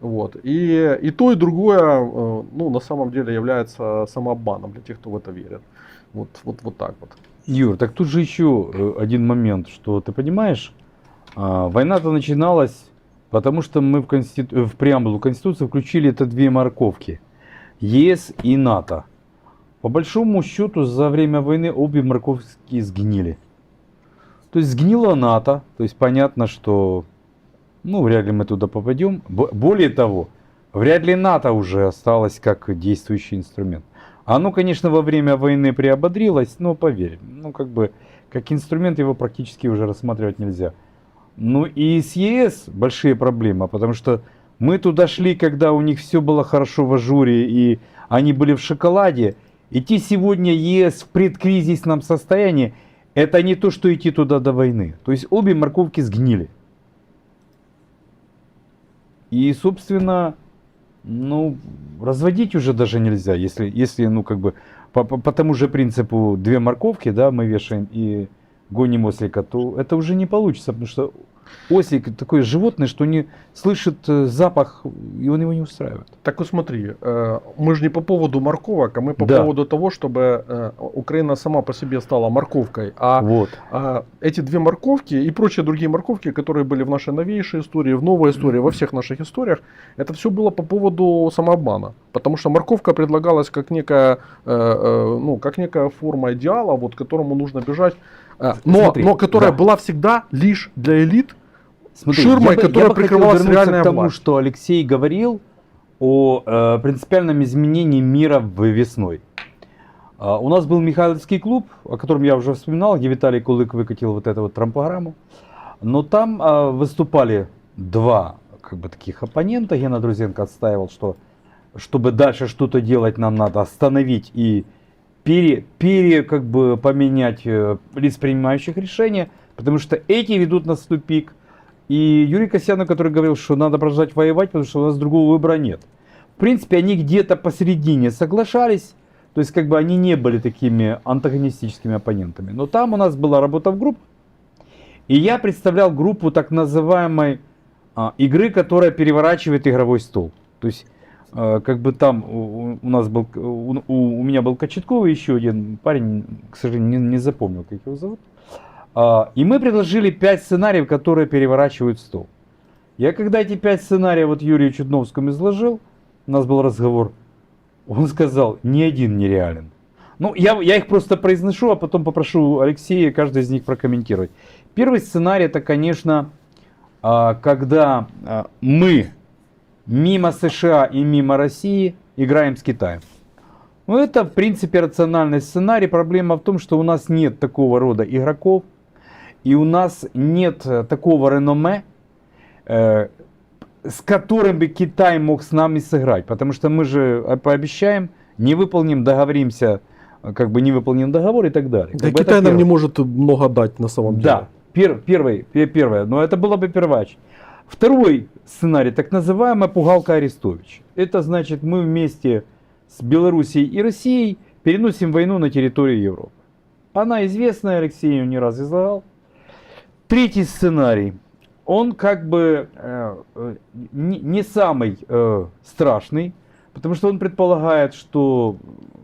Вот. И то, и другое, ну, на самом деле является самообманом для тех, кто в это верит. Вот так вот. Юр, так тут же еще один момент, что ты понимаешь, война-то начиналась, потому что мы в преамбулу Конституции включили это 2 морковки. ЕС и НАТО. По большому счету, за время войны обе морковки сгнили. То есть сгнила НАТО, то есть понятно, что ну, вряд ли мы туда попадем. Более того, вряд ли НАТО уже осталось как действующий инструмент. Оно, конечно, во время войны приободрилось, но поверь, ну как бы как инструмент его практически уже рассматривать нельзя. Ну и с ЕС большие проблемы, потому что мы туда шли, когда у них все было хорошо в ажуре и они были в шоколаде. Идти сегодня ЕС в предкризисном состоянии, это не то, что идти туда до войны. То есть обе морковки сгнили. И, собственно, ну, разводить уже даже нельзя, если ну, как бы, по тому же принципу две морковки, да, мы вешаем и гоним ослика, то это уже не получится, потому что ослик такое животное, что не слышит запах, и он его не устраивает. Так вот смотри, мы же не по поводу морковок, а мы по Да. поводу того, чтобы Украина сама по себе стала морковкой. А Вот. эти две морковки и прочие другие морковки, которые были в нашей новейшей истории, в новой истории, во всех наших историях, это все было по поводу самообмана. Потому что морковка предлагалась как некая, ну, как некая форма идеала, вот, к которому нужно бежать. Смотри, но которая да. была всегда лишь для элит. Смотри, ширмой, которая бы хотел прикрывалась вернуться реальная к тому, власть. что Алексей говорил о принципиальном изменении мира весной. У нас был Михайловский клуб, о котором я уже вспоминал, где Виталий Кулык выкатил вот эту вот трампограмму. Но там выступали два как бы таких оппонента. Гена Друзенко отстаивал, что чтобы дальше что-то делать, нам надо остановить и как бы поменять лиц, принимающих решения, потому что эти ведут нас в тупик. И Юрий Касьянов, который говорил, что надо продолжать воевать, потому что у нас другого выбора нет. В принципе, они где-то посередине соглашались, то есть как бы они не были такими антагонистическими оппонентами. Но там у нас была работа в группе, и я представлял группу так называемой игры, которая переворачивает игровой стол. То есть как бы там у нас был, у меня был Кочетков и еще один парень, к сожалению, не запомнил, как его зовут. И мы предложили 5 сценариев, которые переворачивают стол. Я когда эти 5 сценариев вот Юрию Чудновскому изложил, у нас был разговор, он сказал, ни один не реален. Ну, я их просто произношу, а потом попрошу Алексея каждый из них прокомментировать. Первый сценарий, это, конечно, когда мы мимо США и мимо России играем с Китаем. Ну, это, в принципе, рациональный сценарий. Проблема в том, что у нас нет такого рода игроков, и у нас нет такого реноме, с которым бы Китай мог с нами сыграть. Потому что мы же пообещаем, не выполним, договоримся, как бы не выполним договор и так далее. Да, Как бы Китай это нам не первое. может много дать на самом деле. Да, первое, но это было бы первач. Второй сценарий, так называемая пугалка Арестович. Это значит, мы вместе с Белоруссией и Россией переносим войну на территорию Европы. Она известная, Алексей ее не раз излагал. Третий сценарий, он как бы не самый страшный, потому что он предполагает, что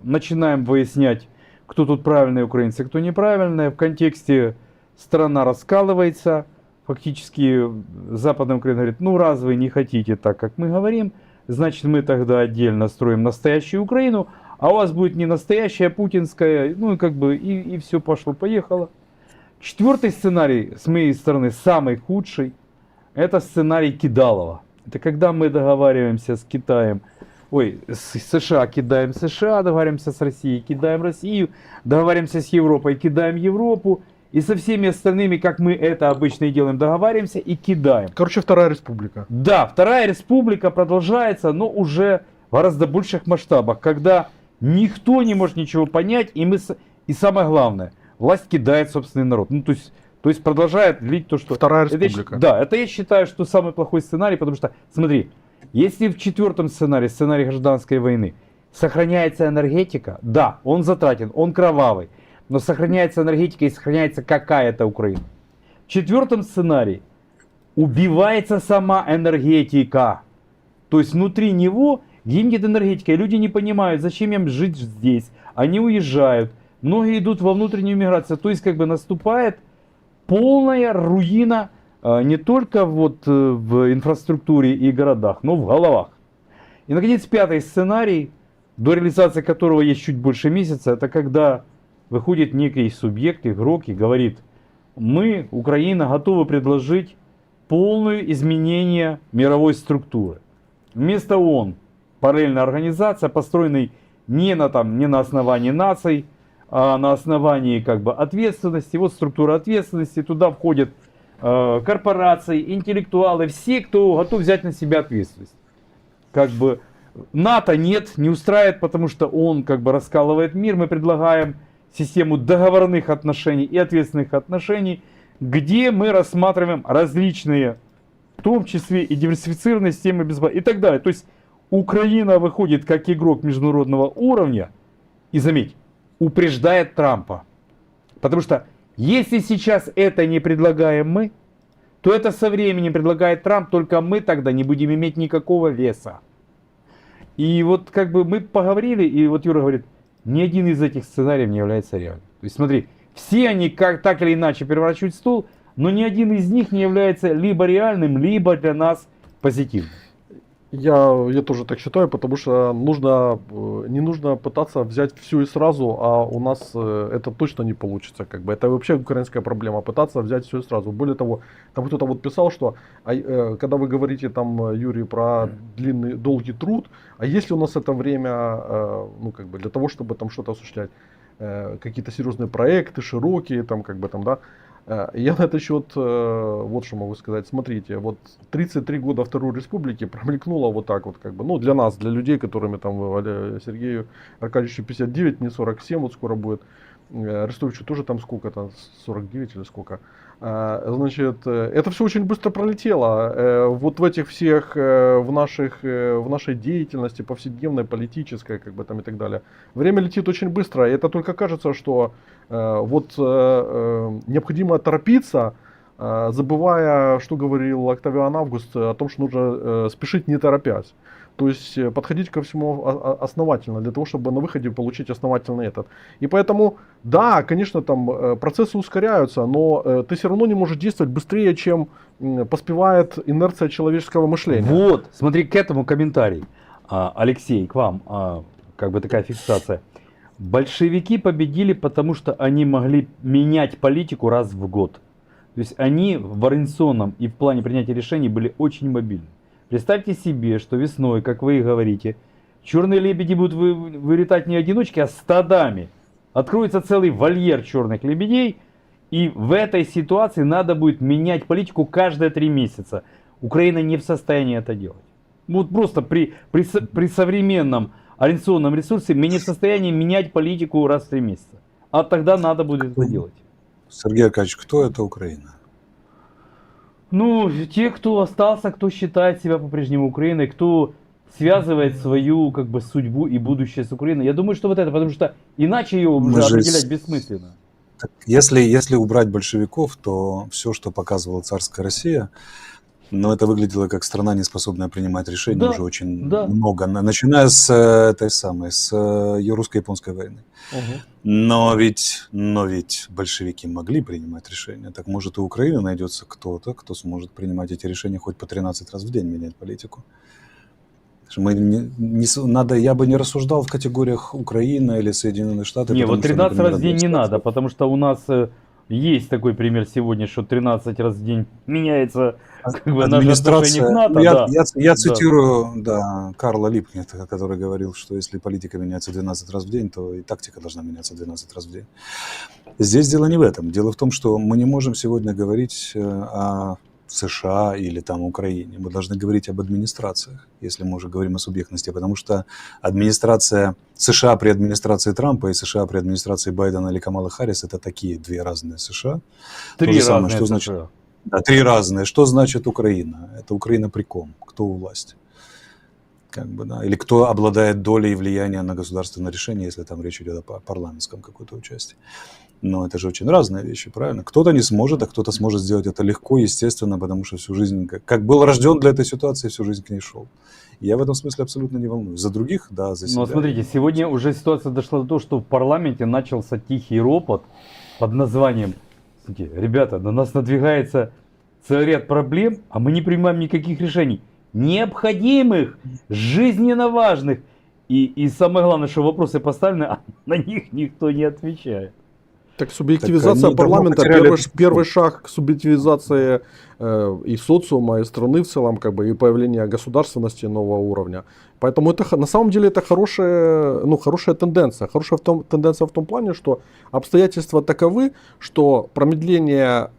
начинаем выяснять, кто тут правильные украинцы, кто неправильные. В контексте страна раскалывается. Фактически Западная Украина говорит, ну раз вы не хотите так, как мы говорим, значит мы тогда отдельно строим настоящую Украину, а у вас будет не настоящая, а путинская, ну и как бы и все пошло-поехало. Четвертый сценарий, с моей стороны, самый худший, это сценарий Кидалова. Это когда мы договариваемся с Китаем, с США кидаем США, договариваемся с Россией, кидаем Россию, договариваемся с Европой, кидаем Европу. И со всеми остальными, как мы это обычно и делаем, договариваемся и кидаем. Короче, Вторая Республика. Да, Вторая Республика продолжается, но уже в гораздо больших масштабах, когда никто не может ничего понять, и самое главное, власть кидает собственный народ. Ну, то есть продолжает лить то, что... Вторая Это Республика. это я считаю, что самый плохой сценарий, потому что, смотри, если в четвертом сценарии, сценарий гражданской войны, сохраняется энергетика, да, он затратен, он кровавый, но сохраняется энергетика и сохраняется какая-то Украина. В четвертом сценарии убивается сама энергетика. То есть внутри него гибнет энергетика. И люди не понимают, зачем им жить здесь. Они уезжают. Многие идут во внутреннюю миграцию. То есть как бы наступает полная руина не только вот в инфраструктуре и городах, но в головах. И наконец пятый сценарий, до реализации которого есть чуть больше месяца, это когда выходит некий субъект, игрок и говорит, мы, Украина, готовы предложить полное изменение мировой структуры. Вместо ООН параллельная организация, построенная не на основании наций, а на основании как бы ответственности. Вот структура ответственности, туда входят корпорации, интеллектуалы, все, кто готов взять на себя ответственность. Как бы НАТО нет, не устраивает, потому что он как бы раскалывает мир. Мы предлагаем систему договорных отношений и ответственных отношений, где мы рассматриваем различные, в том числе и диверсифицированные системы безопасности и так далее. То есть Украина выходит как игрок международного уровня и, заметь, упреждает Трампа. Потому что если сейчас это не предлагаем мы, то это со временем предлагает Трамп, только мы тогда не будем иметь никакого веса. И вот как бы мы поговорили, и вот Юра говорит, ни один из этих сценариев не является реальным. То есть смотри, все они как так или иначе переворачивают стол, но ни один из них не является либо реальным, либо для нас позитивным. Я тоже так считаю, потому что не нужно пытаться взять все и сразу, а у нас это точно не получится. Как бы. Это вообще украинская проблема, пытаться взять все и сразу. Более того, там кто-то вот писал, что когда вы говорите, там, Юрий, про долгий труд, а если у нас это время ну, как бы для того, чтобы там что-то осуществлять, какие-то серьезные проекты, широкие, там, как бы, там, да, я на этот счет вот что могу сказать. Смотрите, вот 33 года Второй Республики промелькнуло вот так вот, как бы, ну, для нас, для людей, которыми там Сергею Аркадьевичу 59, мне 47, вот скоро будет. Арестовичу тоже там сколько-то, 49 или сколько. Значит, это все очень быстро пролетело. Вот в этих всех, в нашей деятельности повседневной, политической, как бы там и так далее. Время летит очень быстро, и это только кажется, что вот необходимо торопиться, забывая, что говорил Октавиан Август, о том, что нужно спешить не торопясь. То есть подходить ко всему основательно, для того, чтобы на выходе получить основательный этот. И поэтому, да, конечно, там процессы ускоряются, но ты все равно не можешь действовать быстрее, чем поспевает инерция человеческого мышления. Вот, смотри, к этому комментарий. Алексей, к вам, как бы такая фиксация. Большевики победили, потому что они могли менять политику раз в год. То есть они в организационном и в плане принятия решений были очень мобильны. Представьте себе, что весной, как вы и говорите, черные лебеди будут вылетать не одиночки, а стадами. Откроется целый вольер черных лебедей, и в этой ситуации надо будет менять политику каждые 3 месяца. Украина не в состоянии это делать. Вот просто при современном организационном ресурсе мы не в состоянии менять политику раз в 3 месяца. А тогда надо будет это делать. Сергей Аркадьевич, кто это Украина? Ну, те, кто остался, кто считает себя по-прежнему Украиной, кто связывает свою как бы судьбу и будущее с Украиной. Я думаю, что вот это, потому что иначе ее уже определять бессмысленно. Так, если убрать большевиков, то все, что показывала царская Россия, но это выглядело как страна, не способная принимать решения, Да, уже очень да. много, начиная с этой самой, с русско-японской войны. Угу. Но ведь большевики могли принимать решения. Так может и у Украины найдется кто-то, кто сможет принимать эти решения хоть по 13 раз в день, менять политику. Я бы не рассуждал в категориях Украина или Соединенные Штаты. Не, вот 13 раз в день не надо, администрация. потому что у нас есть такой пример сегодня, что 13 раз в день меняется как бы наше отношение к НАТО. Я цитирую Карла Липкнехта, который говорил, что если политика меняется 12 раз в день, то и тактика должна меняться 12 раз в день. Здесь дело не в этом. Дело в том, что мы не можем сегодня говорить о США или там Украине. Мы должны говорить об администрациях, если мы уже говорим о субъектности, потому что администрация США при администрации Трампа и США при администрации Байдена или Камалы Харрис — это такие 2 разные США. 3 разные что США. значит? Да, 3 разные. Что значит Украина? Это Украина при ком? Кто у власти? Как бы, да. Или кто обладает долей влияния на государственное решение, если там речь идет о парламентском какой-то участии. Но это же очень разные вещи, правильно? Кто-то не сможет, а кто-то сможет сделать это легко, естественно, потому что всю жизнь, как был рожден для этой ситуации, всю жизнь к ней шел. Я в этом смысле абсолютно не волнуюсь. За других, да, за себя. Но смотрите, сегодня уже ситуация дошла до того, что в парламенте начался тихий ропот под названием: смотрите, ребята, на нас надвигается целый ряд проблем, а мы не принимаем никаких решений. Необходимых, жизненно важных. И самое главное, что вопросы поставлены, а на них никто не отвечает. Так субъективизация они давно парламента потеряли эту первый шаг к субъективизации и социума, и страны в целом, как бы, и появления государственности нового уровня. Поэтому это на самом деле это хорошая тенденция. Хорошая тенденция в том плане, что обстоятельства таковы, что промедление,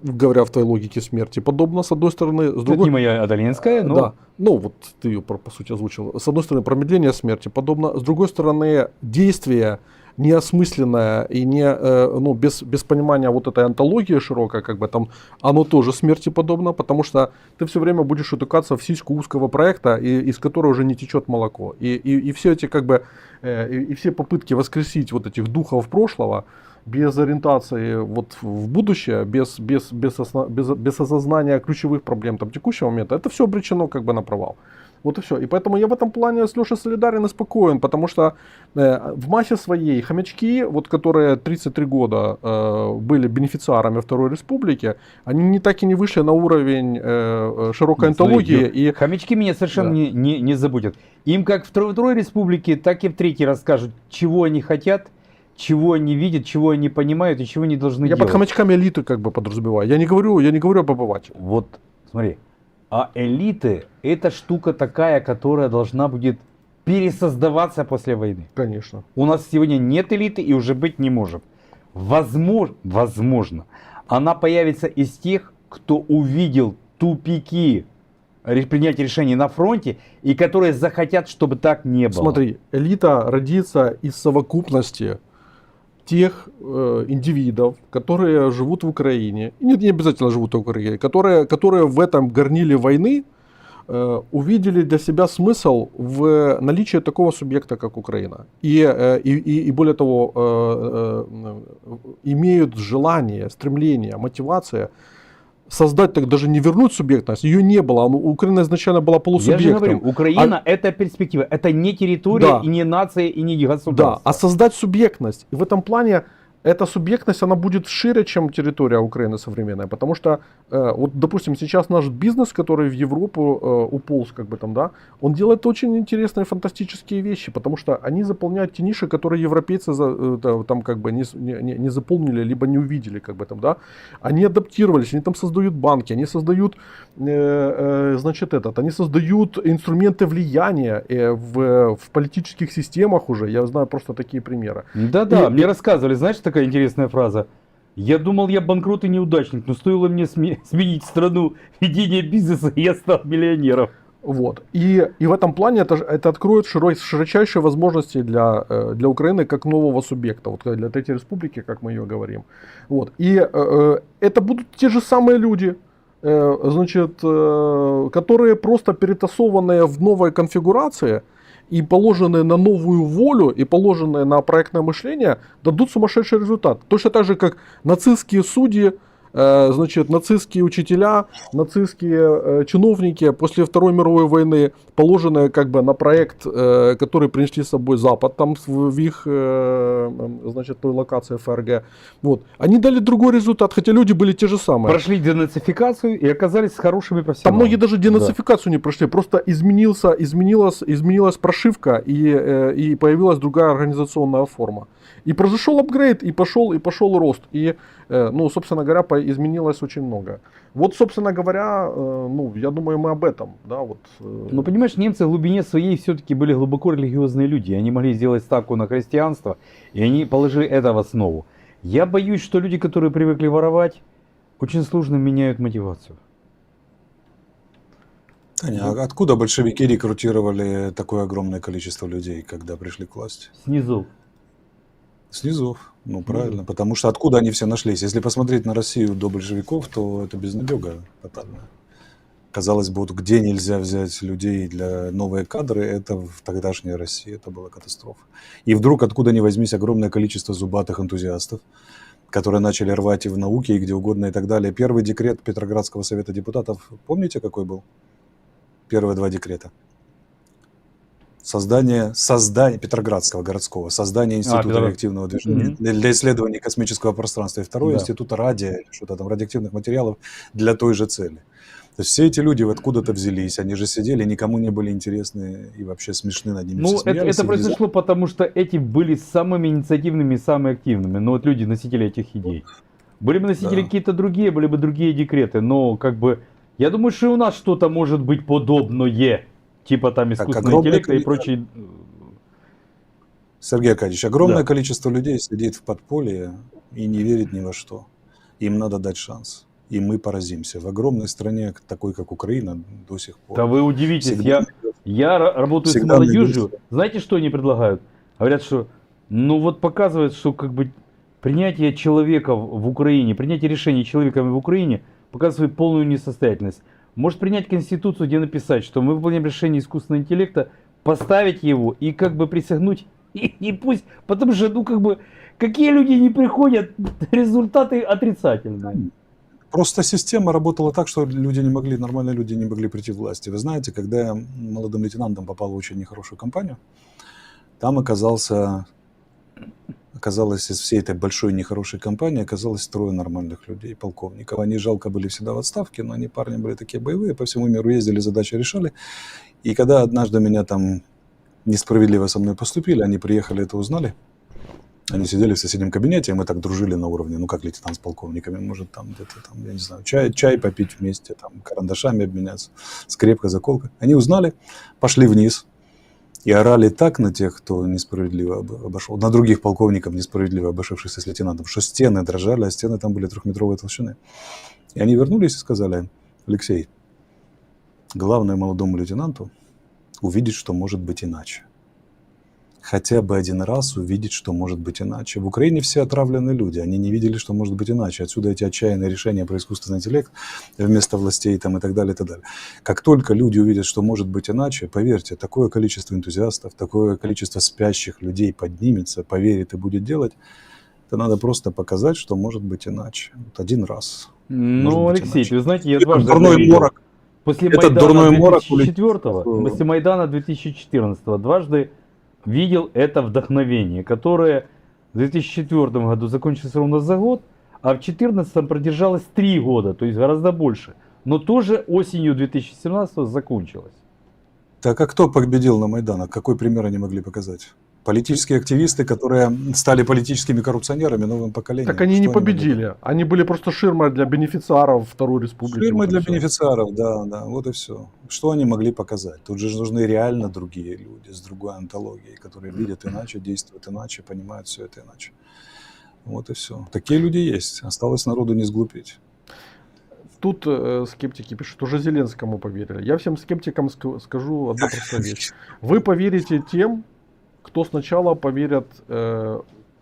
говоря в твоей логике, смерти подобно, с одной стороны, с Это другой... не моя Адалинская, но... Да, ну вот ты ее по сути озвучил. С одной стороны, промедление смерти подобно, с другой стороны, действие неосмысленное и без понимания вот этой антологии широкой, как бы там, оно тоже смерти подобно, потому что ты все время будешь утыкаться в сиську узкого проекта, из которого уже не течет молоко. И все эти как бы, и все попытки воскресить вот этих духов прошлого, без ориентации вот в будущее, без осознания ключевых проблем там, текущего момента, это все обречено как бы на провал. Вот и все. И поэтому я в этом плане с Лешей солидарен и спокоен, потому что в массе своей хомячки, вот, которые 33 года были бенефициарами Второй Республики, они не так и не вышли на уровень широкой антологии. И... Хомячки меня совершенно не заботят. Им как в Второй Республике, так и в Третьей расскажут, чего они хотят, чего они видят, чего они понимают и чего они должны делать. Я под хомячками элиты как бы подразумеваю. Я не говорю об обывателе. Вот, смотри. А элиты – это штука такая, которая должна будет пересоздаваться после войны. Конечно. У нас сегодня нет элиты и уже быть не может. Возможно, она появится из тех, кто увидел тупики принятия решений на фронте и которые захотят, чтобы так не было. Смотри, элита родится из совокупности тех индивидов, которые живут в Украине, не обязательно живут в Украине, которые в этом горниле войны увидели для себя смысл в наличии такого субъекта, как Украина. И более того, имеют желание, стремление, мотивация создать, так даже не вернуть субъектность, ее не было. Украина изначально была полусубъектом. Я же говорю, Украина это перспектива, это не территория, да, и не нация, и не государство. Да, а создать субъектность. И в этом плане эта субъектность, она будет шире, чем территория Украины современная. Потому что, вот, допустим, сейчас наш бизнес, который в Европу уполз, как бы там, да, он делает очень интересные, фантастические вещи, потому что они заполняют те ниши, которые европейцы там как бы не заполнили, либо не увидели, как бы там, да. Они адаптировались, они там создают банки, они создают, они создают инструменты влияния в политических системах уже. Я знаю просто такие примеры. Да-да, мне рассказывали, знаешь, такая интересная фраза. Я думал, я банкрот и неудачник, но стоило мне сменить страну ведения бизнеса, и я стал миллионером. Вот. И в этом плане это откроет широчайшие возможности для Украины как нового субъекта, вот для Третьей Республики, как мы ее говорим. Вот. И это будут те же самые люди, значит, которые просто перетасованные в новой конфигурации и положенные на новую волю, и положенные на проектное мышление, дадут сумасшедший результат. Точно так же, как нацистские судьи, значит, нацистские учителя, нацистские чиновники после Второй мировой войны, положенные как бы на проект, который принесли с собой Запад, там в их, значит, той локации ФРГ. Вот. Они дали другой результат, хотя люди были те же самые. Прошли денацификацию и оказались с хорошими Там профессионалами. многие даже денацификацию не прошли, просто изменилась прошивка и появилась другая организационная форма. И произошел апгрейд, и пошел рост. И, ну, собственно говоря, изменилось очень много. Вот, собственно говоря, ну, я думаю, мы об этом, да, вот. Но понимаешь, немцы в глубине своей все-таки были глубоко религиозные люди. Они могли сделать ставку на христианство, и они положили это в основу. Я боюсь, что люди, которые привыкли воровать, очень сложно меняют мотивацию. Таня, а откуда большевики рекрутировали такое огромное количество людей, когда пришли к власти? Снизу. Снизу, ну правильно, потому что откуда они все нашлись? Если посмотреть на Россию до большевиков, то это безнадега тотальная. Казалось бы, вот где нельзя взять людей для новые кадры, это в тогдашней России, это была катастрофа. И вдруг откуда ни возьмись огромное количество зубатых энтузиастов, которые начали рвать и в науке, и где угодно, и так далее. Первый декрет Петроградского совета депутатов, помните, какой был? Первые 2 декрета. Создание Петроградского городского, создание института реактивного движения для исследования космического пространства. И второй институт радия, что-то там, радиоактивных материалов для той же цели. То есть все эти люди откуда-то взялись, они же сидели, никому не были интересны и вообще смешны, над ними Ну, все это, смеялись. это произошло потому, что эти были самыми инициативными, самыми активными. Ну, вот люди, носители этих идей. Были бы носители Да. какие-то другие, были бы другие декреты. Но, как бы, я думаю, что и у нас что-то может быть подобное. Типа там Так, искусственного огромное интеллекта и количество- прочие. Сергей Аркадьевич, огромное Да. количество людей сидит в подполье и не верит ни во что. Им надо дать шанс. И мы поразимся. В огромной стране, такой как Украина, до сих пор. Да вы удивитесь, всегда я работаю с всегда молодежью. найдется. Знаете, что они предлагают? Говорят, что, ну вот показывает, что как бы принятие человека в Украине, принятие решений человеком в Украине показывает полную несостоятельность. Может принять конституцию, где написать, что мы выполняем решение искусственного интеллекта, поставить его и как бы присягнуть, и пусть, потому что, ну как бы, какие люди не приходят, результаты отрицательные. Просто система работала так, что люди не могли, нормальные люди не могли прийти в власти. Вы знаете, когда я молодым лейтенантом попал в очень нехорошую компанию, там оказалось из всей этой большой нехорошей компании оказалось 3 нормальных людей, полковников. Они жалко были всегда в отставке, но они парни были такие боевые, по всему миру ездили, задачи решали. И когда однажды меня там несправедливо со мной поступили, они приехали, это узнали. Они сидели в соседнем кабинете, и мы так дружили на уровне, ну как лейтенант с полковниками, может там где-то там, я не знаю, чай попить вместе, там карандашами обменяться, скрепка, заколка. Они узнали, пошли вниз и орали так на тех, кто несправедливо обошел, на других полковников, несправедливо обошившихся с лейтенантом, что стены дрожали, а стены там были 3-метровой толщины. И они вернулись и сказали: Алексей, главное молодому лейтенанту увидеть, что может быть иначе. Хотя бы один раз увидеть, что может быть иначе. В Украине все отравленные люди, они не видели, что может быть иначе. Отсюда эти отчаянные решения про искусственный интеллект вместо властей там, и так далее, и так далее. Как только люди увидят, что может быть иначе, поверьте, такое количество энтузиастов, такое количество спящих людей поднимется, поверит и будет делать. Это надо просто показать, что может быть иначе. Вот один раз. Может Ну, быть Алексей, иначе. вы знаете, я Этот дважды это дурной видел. морок, После этот Майдана дурной морок 2004, после Майдана 2014 дважды видел это вдохновение, которое в 2004 году закончилось ровно за год, а в 2014 продержалось 3 года, то есть гораздо больше. Но тоже осенью 2017 закончилось. Так а кто победил на Майданах? Какой пример они могли показать? Политические активисты, которые стали политическими коррупционерами новым поколением. Так они не Что могли? победили. Они были просто ширмой для бенефициаров Второй Республики. Ширмы Вот и для всё. бенефициаров, да, вот и все. Что они могли показать? Тут же нужны реально другие люди с другой антологией, которые видят иначе, действуют иначе, понимают все это иначе. Вот и все. Такие люди есть. Осталось народу не сглупить. Тут скептики пишут, уже Зеленскому поверили. Я всем скептикам скажу одну простую вещь. Вы поверите тем, кто сначала поверят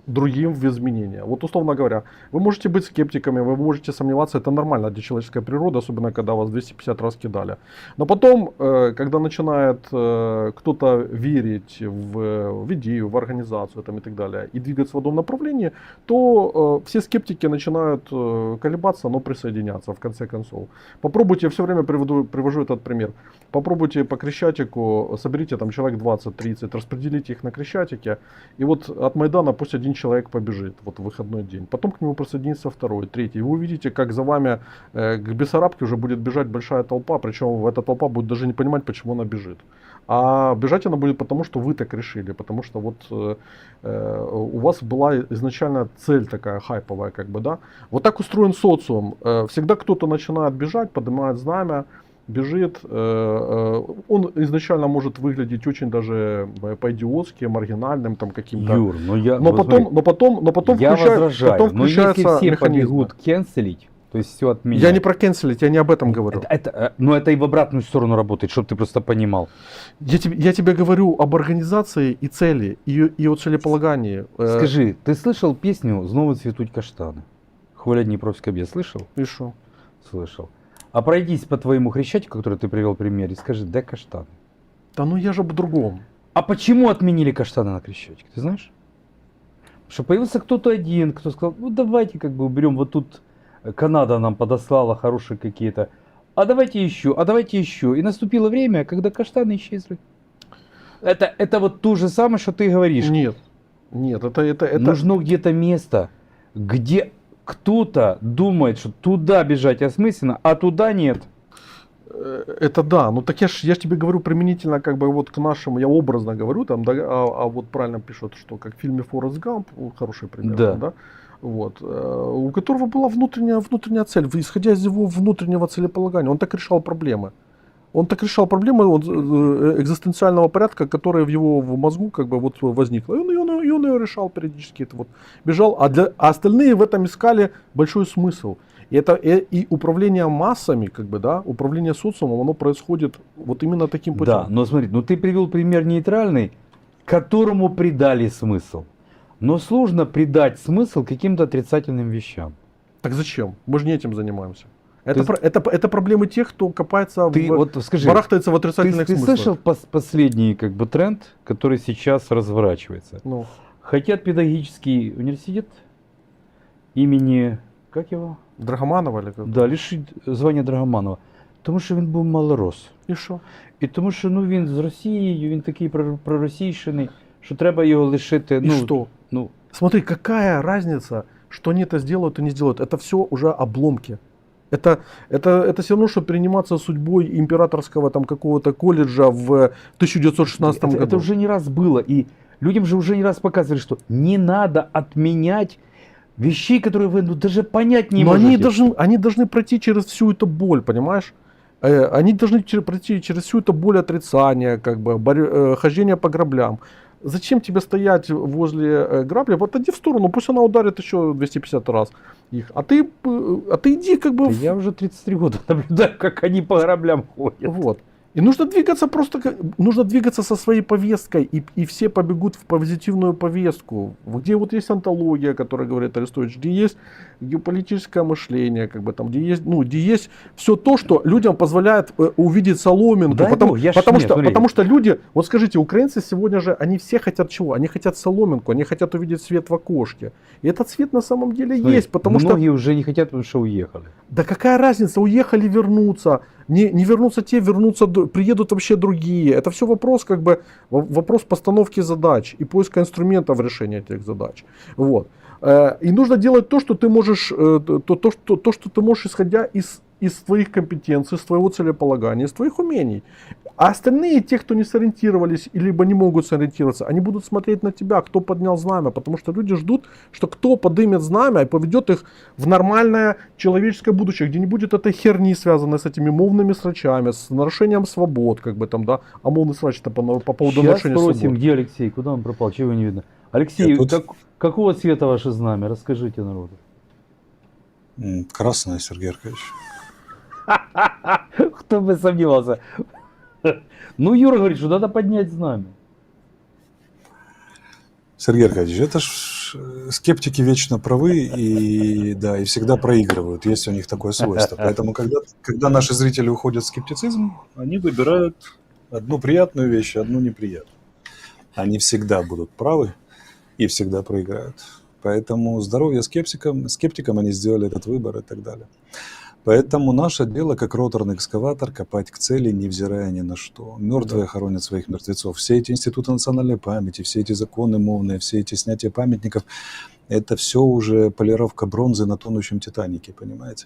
другим в изменения. Вот условно говоря, вы можете быть скептиками, вы можете сомневаться, это нормально для человеческой природы, особенно когда вас 250 раз кидали. Но потом, когда начинает кто-то верить в идею, в организацию там, и так далее, и двигаться в одном направлении, то все скептики начинают колебаться, но присоединяться в конце концов. Попробуйте, я все время привожу этот пример. Попробуйте по Крещатику, соберите там человек 20-30, распределите их на Крещатике, и вот от Майдана пусть один человек побежит вот в выходной день. Потом к нему присоединится второй, третий. И вы увидите, как за вами к Бессарабке уже будет бежать большая толпа, причем эта толпа будет даже не понимать, почему она бежит. А бежать она будет потому, что вы так решили, потому что вот у вас была изначально цель такая хайповая, как бы, да. Вот так устроен социум. Всегда кто-то начинает бежать, поднимает знамя, бежит, он изначально может выглядеть очень даже по-идиотски, маргинальным, там каким-то. Юр, ну я, Но вот потом я включается, возражаю, потом но если включается все механизм. побегут кенселить, то есть все отменять. Я не про кенселить, я не об этом говорю. Но это и в обратную сторону работает, чтобы ты просто понимал. Я тебе говорю об организации и цели, и о целеполагании. Скажи, ты слышал песню «Знову цветут каштаны»? Хваля Днепровская бья, слышал? И шо? Слышал. А пройдись по твоему Хрещатику, который ты привел в пример, и скажи, да каштаны. Да ну я же об другом. А почему отменили каштаны на Крещатике, ты знаешь? Что появился кто-то один, кто сказал, ну давайте как бы уберем, вот тут Канада нам подослала хорошие какие-то, а давайте еще. И наступило время, когда каштаны исчезли. Это вот то же самое, что ты говоришь. Нет, это... Нужно где-то место, где кто-то думает, что туда бежать осмысленно, а туда нет. Это да, ну так я ж тебе говорю применительно как бы вот к нашему, я образно говорю там, да, а вот правильно пишут, что как в фильме «Форрест Гамп», хороший пример, Да. да, вот, у которого была внутренняя цель, исходя из его внутреннего целеполагания, он так решал проблемы. Он так решал проблемы экзистенциального порядка, которая в мозгу как бы вот возникла. И он ее решал периодически. Это вот бежал, а остальные в этом искали большой смысл. И управление массами, как бы, да, управление социумом, оно происходит вот именно таким путем. Да, но смотри, ну ты привел пример нейтральный, которому придали смысл. Но сложно придать смысл каким-то отрицательным вещам. Так зачем? Мы же не этим занимаемся. Ты- Это проблемы тех, кто копается, Ты вот скажи, барахтается в ты отрицательных смыслах. слышал последний как бы тренд, который сейчас разворачивается? Ну, Хотят педагогический университет имени, как его? Драгоманова или как? Да, лишить звання Драгоманова. Тому що він був малорос. И что? І тому що ну, він з Росією, він такий проросійщений, що треба його лишити. И Ну, что? ну, Смотри, какая разница, что они это сделают и не сделают. Это все уже обломки. Это все равно, что перениматься судьбой императорского там какого-то колледжа в 1916 году. это уже не раз было. И людям же уже не раз показывали, что не надо отменять вещей, которые вы ну, даже понять не Но можете. они должны пройти через всю эту боль, понимаешь? Они должны пройти через всю эту боль отрицания, как бы, хождения по граблям. Зачем тебе стоять возле грабли? Вот иди в сторону, пусть она ударит еще 250 раз их. А ты иди как бы... Я уже 33 года наблюдаю, как они по граблям ходят. Вот. И нужно двигаться нужно двигаться со своей повесткой, и все побегут в позитивную повестку, где вот есть антология, которая говорит Арестович, где есть геополитическое мышление, как бы там, где есть все то, что людям позволяет увидеть соломинку, Дай бог, потому что люди, вот скажите, украинцы сегодня же, они все хотят чего? Они хотят соломинку, они хотят увидеть свет в окошке. И этот свет на самом деле Смотри, есть, потому что... многие уже не хотят, потому что уехали. Да какая разница, уехали, вернутся, не вернутся те, приедут вообще другие. Это все вопрос, как бы, вопрос постановки задач и поиска инструментов решения этих задач. Вот. И нужно делать то, что ты можешь, то, что ты можешь, исходя из твоих компетенций, из твоего целеполагания, из твоих умений. А остальные, те, кто не сориентировались, либо не могут сориентироваться, они будут смотреть на тебя, кто поднял знамя, потому что люди ждут, что кто поднимет знамя и поведет их в нормальное человеческое будущее, где не будет этой херни, связанной с этими мовными срачами, с нарушением свобод, как бы там, да, а мовный срач это по поводу Сейчас нарушения спросим, свобод. где Алексей, куда он пропал, чего его не видно. Алексей, Я тут. какого цвета ваше знамя? Расскажите народу. Красное, Сергей Аркадьевич. Кто бы сомневался. Ну, Юра говорит, что надо поднять знамя. Сергей Аркадьевич, это ж скептики вечно правы и всегда проигрывают. Есть у них такое свойство. Поэтому, когда наши зрители уходят в скептицизм, они выбирают одну приятную вещь, одну неприятную. Они всегда будут правы и всегда проиграют. Поэтому здоровье скептикам они сделали этот выбор и так далее. Поэтому наше дело, как роторный экскаватор, копать к цели, невзирая ни на что. Мертвые хоронят своих мертвецов. Все эти институты национальной памяти, все эти законы мовные, все эти снятия памятников, это все уже полировка бронзы на тонущем Титанике, понимаете?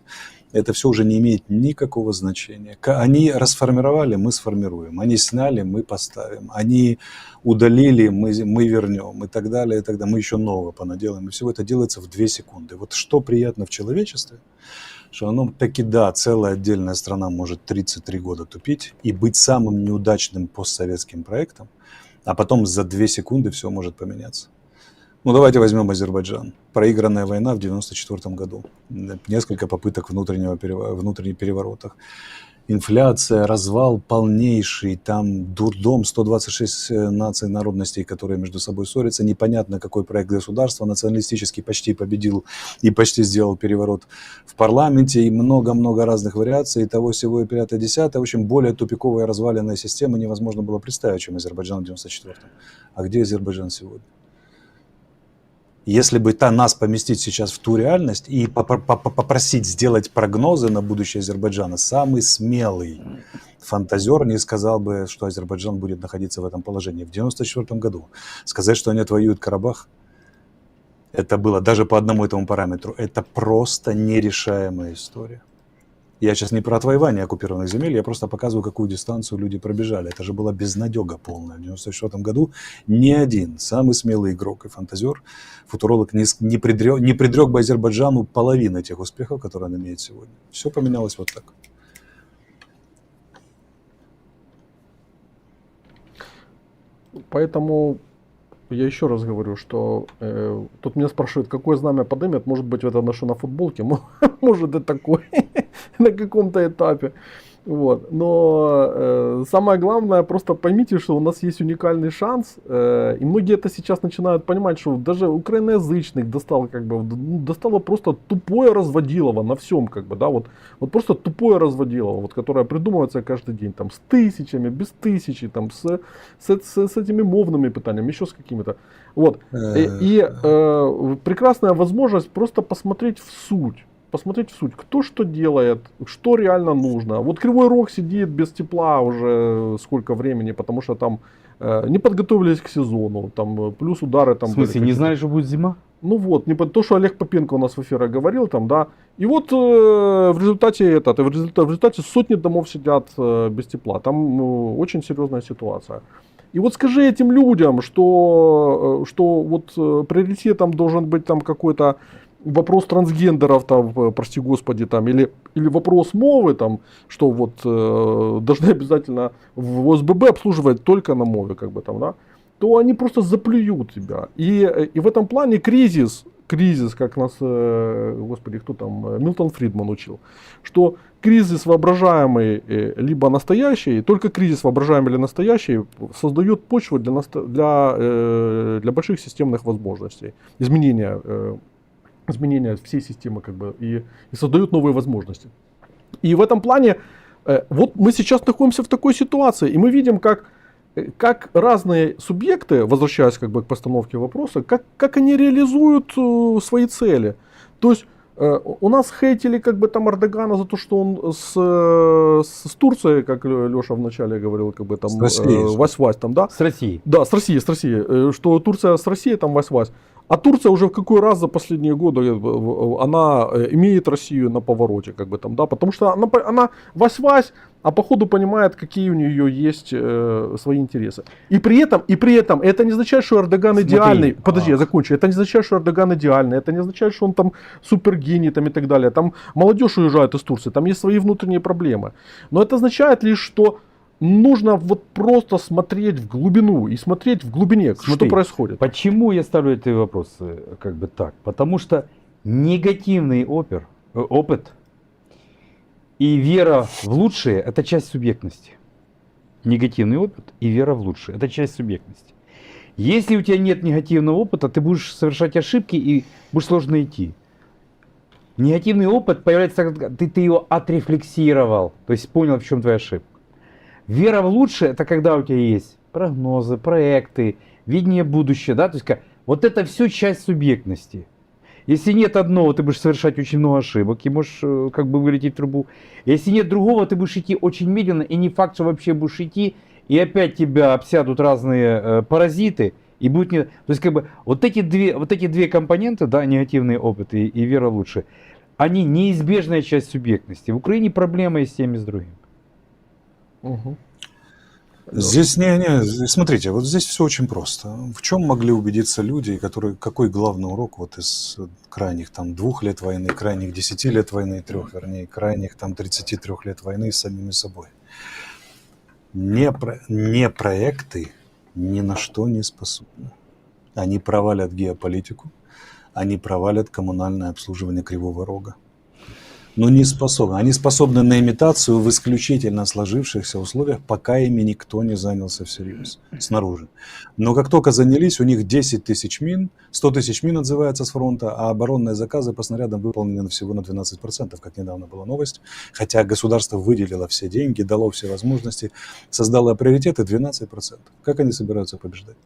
Это все уже не имеет никакого значения. Они расформировали, мы сформируем. Они сняли, мы поставим. Они удалили, мы вернем и так далее, и так далее. Мы еще нового понаделаем. И все это делается в 2 секунды. Вот что приятно в человечестве, что оно таки да, целая отдельная страна может 33 года тупить и быть самым неудачным постсоветским проектом, а потом за 2 секунды все может поменяться. Ну, давайте возьмем Азербайджан. Проигранная война в 1994 году. Несколько попыток внутренних переворотов. Инфляция, развал полнейший, там дурдом, 126 наций, народностей, которые между собой ссорятся. Непонятно, какой проект государства националистический почти победил и почти сделал переворот в парламенте. И много-много разных вариаций, и того всего, и 5-10. В общем, более тупиковая разваленная система невозможно было представить, чем Азербайджан в 1994. А где Азербайджан сегодня? Если бы нас поместить сейчас в ту реальность и попросить сделать прогнозы на будущее Азербайджана, самый смелый фантазер не сказал бы, что Азербайджан будет находиться в этом положении. В 1994 году сказать, что они отвоюют Карабах, это было даже по одному этому параметру, это просто нерешаемая история. Я сейчас не про отвоевание оккупированных земель, я просто показываю, какую дистанцию люди пробежали. Это же была безнадега полная. В 1994 году ни один самый смелый игрок и фантазер, футуролог не предрек бы Азербайджану половины тех успехов, которые он имеет сегодня. Все поменялось вот так. Поэтому я еще раз говорю, что тут меня спрашивают, какое знамя поднимет. Может быть, это ношу на футболке, может и такое на каком-то этапе. Вот. Но самое главное, просто поймите, что у нас есть уникальный шанс, и многие это сейчас начинают понимать, что даже украиноязычных достало просто тупое разводилово на всем, как бы, да, вот просто тупое разводилово, вот, которое придумывается каждый день, там, с тысячами, без тысячи, там, с этими мовными питаниями, еще с какими-то. Вот. Прекрасная возможность просто посмотреть в суть. Кто что делает, что реально нужно. Вот Кривой Рог сидит без тепла уже сколько времени, потому что там не подготовились к сезону, там плюс удары там. В смысле, не знали, что будет зима? Ну вот, не то, что Олег Попенко у нас в эфире говорил, там, да. И вот в результате сотни домов сидят без тепла. Там очень серьезная ситуация. И вот скажи этим людям, что вот приоритетом должен быть там какой-то вопрос трансгендеров, там, прости господи, там, или вопрос мовы, там, что вот должны обязательно в ОСББ обслуживать только на мове, как бы там, да, то они просто заплюют тебя. И в этом плане кризис, как нас, господи, кто там, Милтон Фридман учил, что кризис воображаемый либо настоящий, только кризис воображаемый или настоящий создает почву для больших системных возможностей, изменения всей системы, как бы, и создают новые возможности. И в этом плане вот мы сейчас находимся в такой ситуации, и мы видим, как разные субъекты, возвращаясь как бы к постановке вопроса, как они реализуют свои цели. То есть у нас хейтили как бы там Эрдогана за то, что он с Турцией, как Леша вначале говорил, как бы там вась-вась там, да? С Россией. Да, с Россией, что Турция с Россией там вась-вась. А Турция уже в какой раз за последние годы она имеет Россию на повороте, как бы там, да, потому что она вась-вась, а по ходу понимает, какие у нее есть свои интересы. И при этом это не означает, что Эрдоган идеальный. Подожди, я закончу. Это не означает, что Эрдоган идеальный. Это не означает, что он там супергений там, и так далее. Там молодежь уезжает из Турции, там есть свои внутренние проблемы. Но это означает лишь, что нужно вот просто смотреть в глубину и смотреть в глубине, что происходит. Почему я ставлю эти вопросы как бы так? Потому что негативный опыт и вера в лучшее – это часть субъектности. Негативный опыт и вера в лучшее – это часть субъектности. Если у тебя нет негативного опыта, ты будешь совершать ошибки и будешь сложно идти. Негативный опыт появляется, когда ты его отрефлексировал, то есть понял, в чем твоя ошибка. Вера в лучшее – это когда у тебя есть прогнозы, проекты, видение будущего, да, то есть вот это все часть субъектности. Если нет одного, ты будешь совершать очень много ошибок и можешь как бы вылететь в трубу. Если нет другого, ты будешь идти очень медленно, и не факт, что вообще будешь идти, и опять тебя обсядут разные паразиты, и будет не... То есть как бы вот эти две компоненты, да, негативный опыт и вера в лучшее, они неизбежная часть субъектности. В Украине проблема и с тем, и с другим. Угу. Здесь смотрите, вот здесь все очень просто. В чем могли убедиться люди, какой главный урок вот из крайних там 2 лет войны, крайних 10 лет войны, 3, вернее, крайних там 33 лет войны с самими собой? Не проекты ни на что не способны. Они провалят геополитику, они провалят коммунальное обслуживание Кривого Рога. Но не способны. Они способны на имитацию в исключительно сложившихся условиях, пока ими никто не занялся всерьез снаружи. Но как только занялись, у них 10 тысяч мин, 100 тысяч мин отзывается с фронта, а оборонные заказы по снарядам выполнены всего на 12%, как недавно была новость. Хотя государство выделило все деньги, дало все возможности, создало приоритеты 12%. Как они собираются побеждать?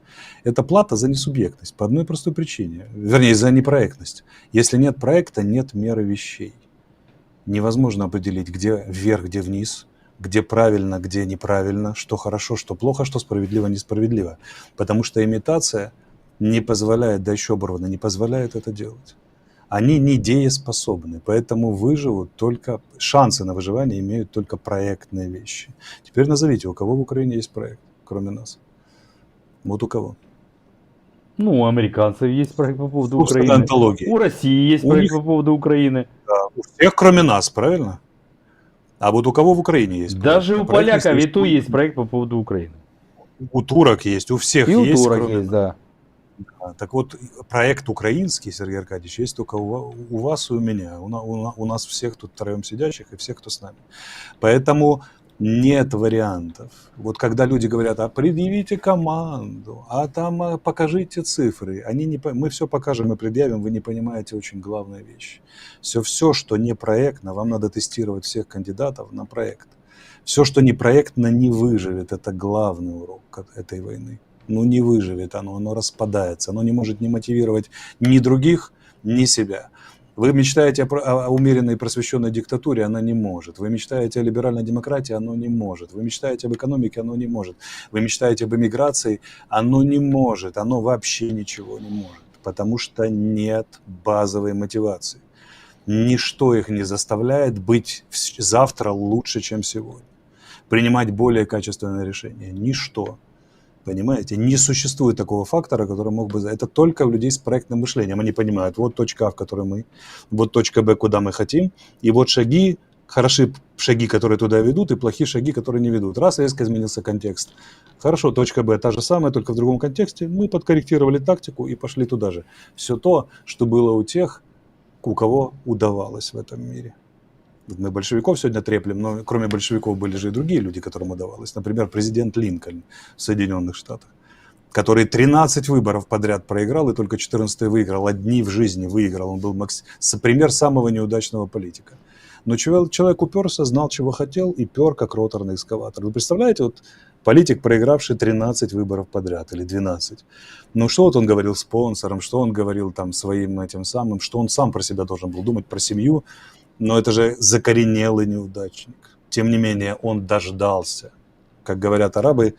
Это плата за несубъектность по одной простой причине. Вернее, за непроектность. Если нет проекта, нет меры вещей. Невозможно определить, где вверх, где вниз, где правильно, где неправильно, что хорошо, что плохо, что справедливо, несправедливо. Потому что имитация не позволяет, да еще оборвано, не позволяет это делать. они не дееспособны, поэтому выживут только, шансы на выживание имеют только проектные вещи. Теперь назовите, у кого в Украине есть проект, кроме нас? Вот у кого? Ну, у американцев есть проект по поводу Собственно, Украины. антология. У России есть У проект них- по поводу Украины. Да, у всех, кроме нас, правильно? А вот у кого в Украине есть проект? Даже А у проект поляков и то существует. есть проект по поводу Украины. У турок есть, у всех И у есть, турок кроме есть, нас. да. Так вот, проект украинский, Сергей Аркадьевич, есть только у вас и у меня. У нас всех тут втроем сидящих и всех, кто с нами. Поэтому нет вариантов. Вот когда люди говорят, а предъявите команду, а там покажите цифры, они не, мы все покажем и предъявим, вы не понимаете очень главную вещь. Все, что не проектно, вам надо тестировать всех кандидатов на проект. Все, что не проектно, не выживет. Это главный урок этой войны. Ну, не выживет оно распадается, оно не может не мотивировать ни других, ни себя. Вы мечтаете о умеренной просвещенной диктатуре, она не может. Вы мечтаете о либеральной демократии, оно не может. Вы мечтаете об экономике, оно не может. Вы мечтаете об эмиграции, оно не может. Оно вообще ничего не может, потому что нет базовой мотивации. Ничто их не заставляет быть завтра лучше, чем сегодня. Принимать более качественные решения. Ничто. Понимаете? Не существует такого фактора, который мог бы... Это только у людей с проектным мышлением. Они понимают, вот точка А, в которой мы, вот точка Б, куда мы хотим, и вот шаги, хороши шаги, которые туда ведут, и плохие шаги, которые не ведут. Раз, резко изменился контекст. Хорошо, точка Б та же самая, только в другом контексте. Мы подкорректировали тактику и пошли туда же. Все то, что было у тех, у кого удавалось в этом мире. Мы большевиков сегодня треплем, но кроме большевиков были же и другие люди, которым удавалось. Например, президент Линкольн в Соединенных Штатах, который 13 выборов подряд проиграл и только 14 выиграл. Одни в жизни выиграл. Он был пример самого неудачного политика. Но человек уперся, знал, чего хотел, и пер, как роторный экскаватор. Вы представляете, вот политик, проигравший 13 выборов подряд, или 12. Ну, что вот он говорил спонсорам, что он говорил там своим этим самым, что он сам про себя должен был думать, про семью. Но это же закоренелый неудачник. Тем не менее, он дождался. Как говорят арабы,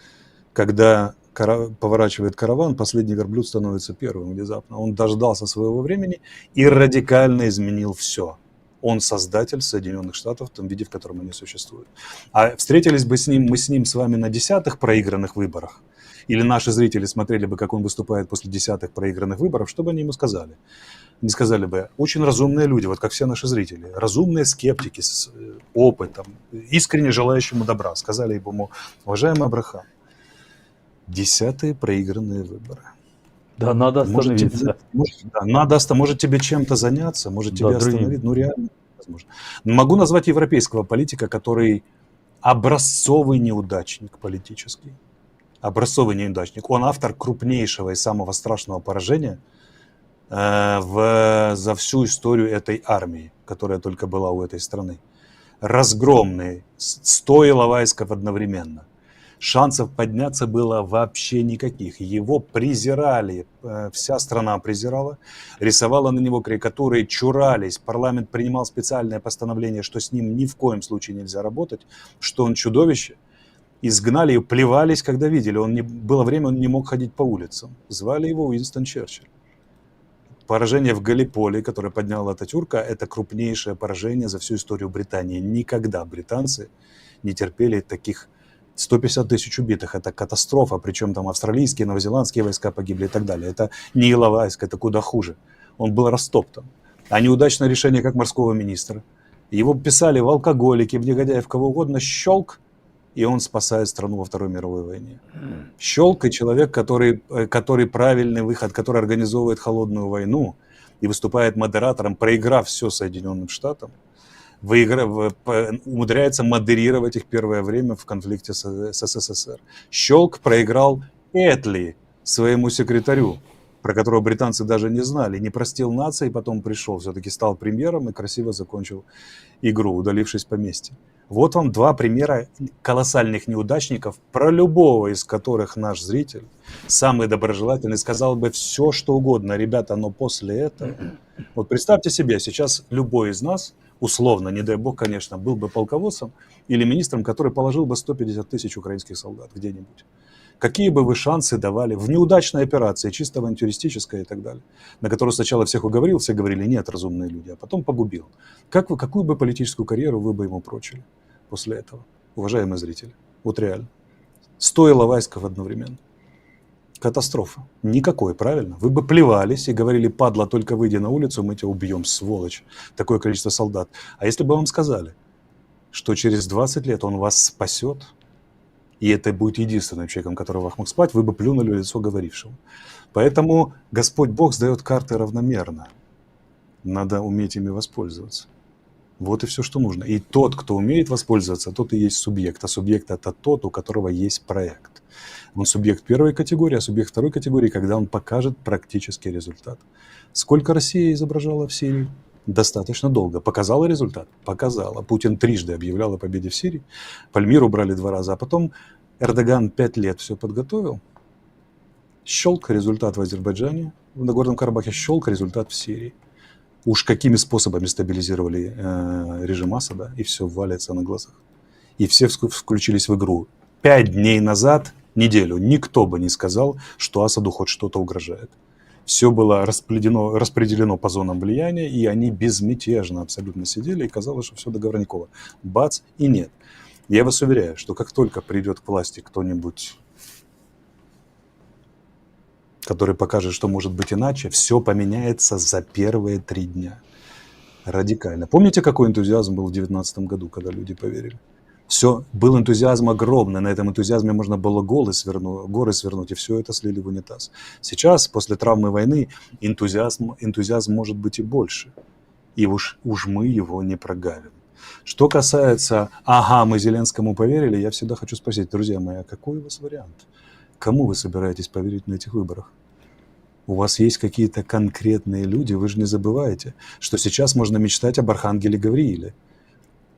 когда поворачивает караван, последний верблюд становится первым внезапно. Он дождался своего времени и радикально изменил все. Он создатель Соединенных Штатов в том виде, в котором они существуют. А встретились бы мы с ним с вами на 10-х проигранных выборах, или наши зрители смотрели бы, как он выступает после 10-х проигранных выборов, что бы они ему сказали? Не сказали бы, очень разумные люди, вот как все наши зрители, разумные скептики с опытом, искренне желающие ему добра, сказали ему, уважаемый Абрахам, 10-е проигранные выборы. Да, надо остановиться. Может тебе чем-то заняться, может тебе Да, остановить, ну реально невозможно. Могу назвать европейского политика, который образцовый неудачник политический. Образцовый неудачник. Он автор крупнейшего и самого страшного поражения за всю историю этой армии, которая только была у этой страны. Разгромный, 100 иловайсков одновременно. Шансов подняться было вообще никаких. Его презирали, вся страна презирала, рисовала на него карикатуры, чурались. Парламент принимал специальное постановление, что с ним ни в коем случае нельзя работать, что он чудовище. Изгнали и плевались, когда видели. Было время, он не мог ходить по улицам. Звали его Уинстон Черчилль. Поражение в Галиполи, которое поднял Ататюрка, это крупнейшее поражение за всю историю Британии. Никогда британцы не терпели таких 150 тысяч убитых. Это катастрофа, причем там австралийские, новозеландские войска погибли и так далее. Это не Иловайск, это куда хуже. Он был растоптан. А неудачное решение как морского министра. Его писали в алкоголике, в негодяев, кого угодно, щелк, и он спасает страну во Второй мировой войне. Щелк и человек, который правильный выход, который организовывает холодную войну и выступает модератором, проиграв все Соединенным Штатам, умудряется модерировать их первое время в конфликте с СССР. Щелк проиграл Этли, своему секретарю, про которого британцы даже не знали, не простил нации, потом пришел, все-таки стал премьером и красиво закончил игру, удалившись в поместье. Вот вам два примера колоссальных неудачников, про любого из которых наш зритель, самый доброжелательный, сказал бы все, что угодно. Ребята, но после этого... Вот представьте себе, сейчас любой из нас, условно, не дай бог, конечно, был бы полководцем или министром, который положил бы 150 тысяч украинских солдат где-нибудь. Какие бы вы шансы давали в неудачной операции, чисто авантюристической и так далее, на которую сначала всех уговорил, все говорили, нет, разумные люди, а потом погубил. Какую бы политическую карьеру вы бы ему прочили после этого, уважаемые зрители? Вот реально. 100 Иловайсков одновременно. Катастрофа. Никакой, правильно? Вы бы плевались и говорили, падла, только выйди на улицу, мы тебя убьем, сволочь. Такое количество солдат. А если бы вам сказали, что через 20 лет он вас спасет, и это будет единственным человеком, который вас мог спать, вы бы плюнули в лицо говорившему. Поэтому Господь Бог сдает карты равномерно. Надо уметь ими воспользоваться. Вот и все, что нужно. И тот, кто умеет воспользоваться, тот и есть субъект. А субъект – это тот, у которого есть проект. Он субъект первой категории, а субъект второй категории, когда он покажет практический результат. Сколько Россия изображала в Сирии? Достаточно долго. Показала результат? Показала. Путин трижды объявлял о победе в Сирии. Пальмиру брали 2 раза. А потом Эрдоган 5 лет все подготовил. Щелк, результат в Азербайджане. В Нагорном Карабахе щелк, результат в Сирии. Уж какими способами стабилизировали режим Асада, и все валится на глазах. И все включились в игру. 5 дней назад, неделю, никто бы не сказал, что Асаду хоть что-то угрожает. Все было распределено по зонам влияния, и они безмятежно абсолютно сидели, и казалось, что все договорниково. Бац, и нет. Я вас уверяю, что как только придет к власти кто-нибудь, который покажет, что может быть иначе, все поменяется за первые 3 дня. Радикально. Помните, какой энтузиазм был в 2019 году, когда люди поверили? Все, был энтузиазм огромный, на этом энтузиазме можно было горы свернуть, и все это слили в унитаз. Сейчас, после травмы войны, энтузиазм может быть и больше. И уж мы его не прогавим. Что касается, мы Зеленскому поверили, я всегда хочу спросить, друзья мои, а какой у вас вариант? Кому вы собираетесь поверить на этих выборах? У вас есть какие-то конкретные люди, вы же не забываете, что сейчас можно мечтать об архангеле Гаврииле,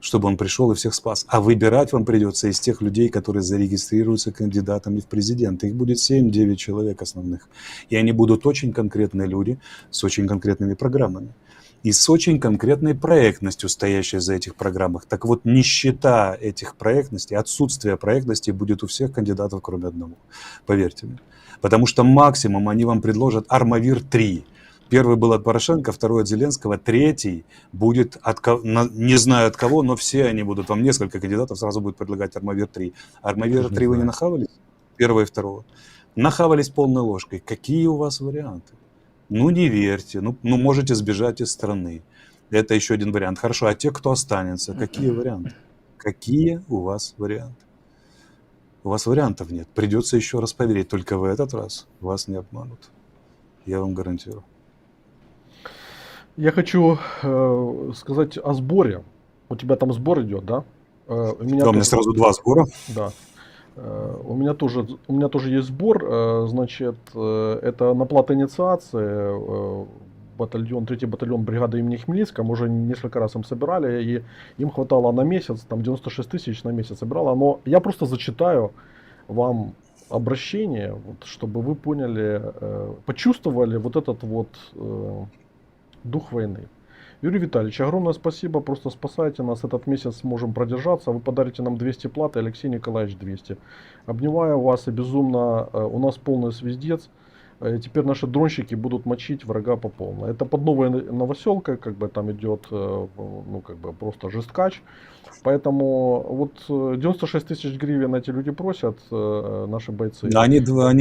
чтобы он пришел и всех спас. А выбирать вам придется из тех людей, которые зарегистрируются кандидатами в президенты. Их будет 7-9 человек основных. И они будут очень конкретные люди с очень конкретными программами. И с очень конкретной проектностью, стоящей за этих программах. Так вот, нищета этих проектностей, отсутствие проектности будет у всех кандидатов, кроме одного. Поверьте мне. Потому что максимум они вам предложат Армавир-3. Первый был от Порошенко, второй от Зеленского, третий будет не знаю от кого, но все они будут, вам несколько кандидатов сразу будет предлагать Армавир-3. Армавир-3 вы не нахавались? Первого и второго. Нахавались полной ложкой. Какие у вас варианты? Ну, не верьте, ну можете сбежать из страны. Это еще один вариант. Хорошо, а те, кто останется, какие варианты? Какие у вас варианты? У вас вариантов нет. Придется еще раз поверить. Только в этот раз вас не обманут. Я вам гарантирую. Я хочу сказать о сборе. У тебя там сбор идет, да? У меня У меня сразу 2 сбора. Да. У меня тоже есть сбор. Значит, это на плату инициации. Батальон, 3-й батальон бригады имени Хмельницкого. Мы уже несколько раз им собирали, и им хватало на месяц, там 96 тысяч на месяц собирало. Но я просто зачитаю вам обращение, вот, чтобы вы поняли, почувствовали вот этот вот дух войны. Юрий Витальевич, огромное спасибо, просто спасайте нас, этот месяц можем продержаться, вы подарите нам 200 плат, и Алексей Николаевич 200. Обнимаю вас, и безумно, у нас полный свиздец, теперь наши дронщики будут мочить врага по полной. Это под Новой Новоселкой, как бы там идет, ну как бы просто жесткач. Поэтому вот 96 тысяч гривен эти люди просят, наши бойцы. Они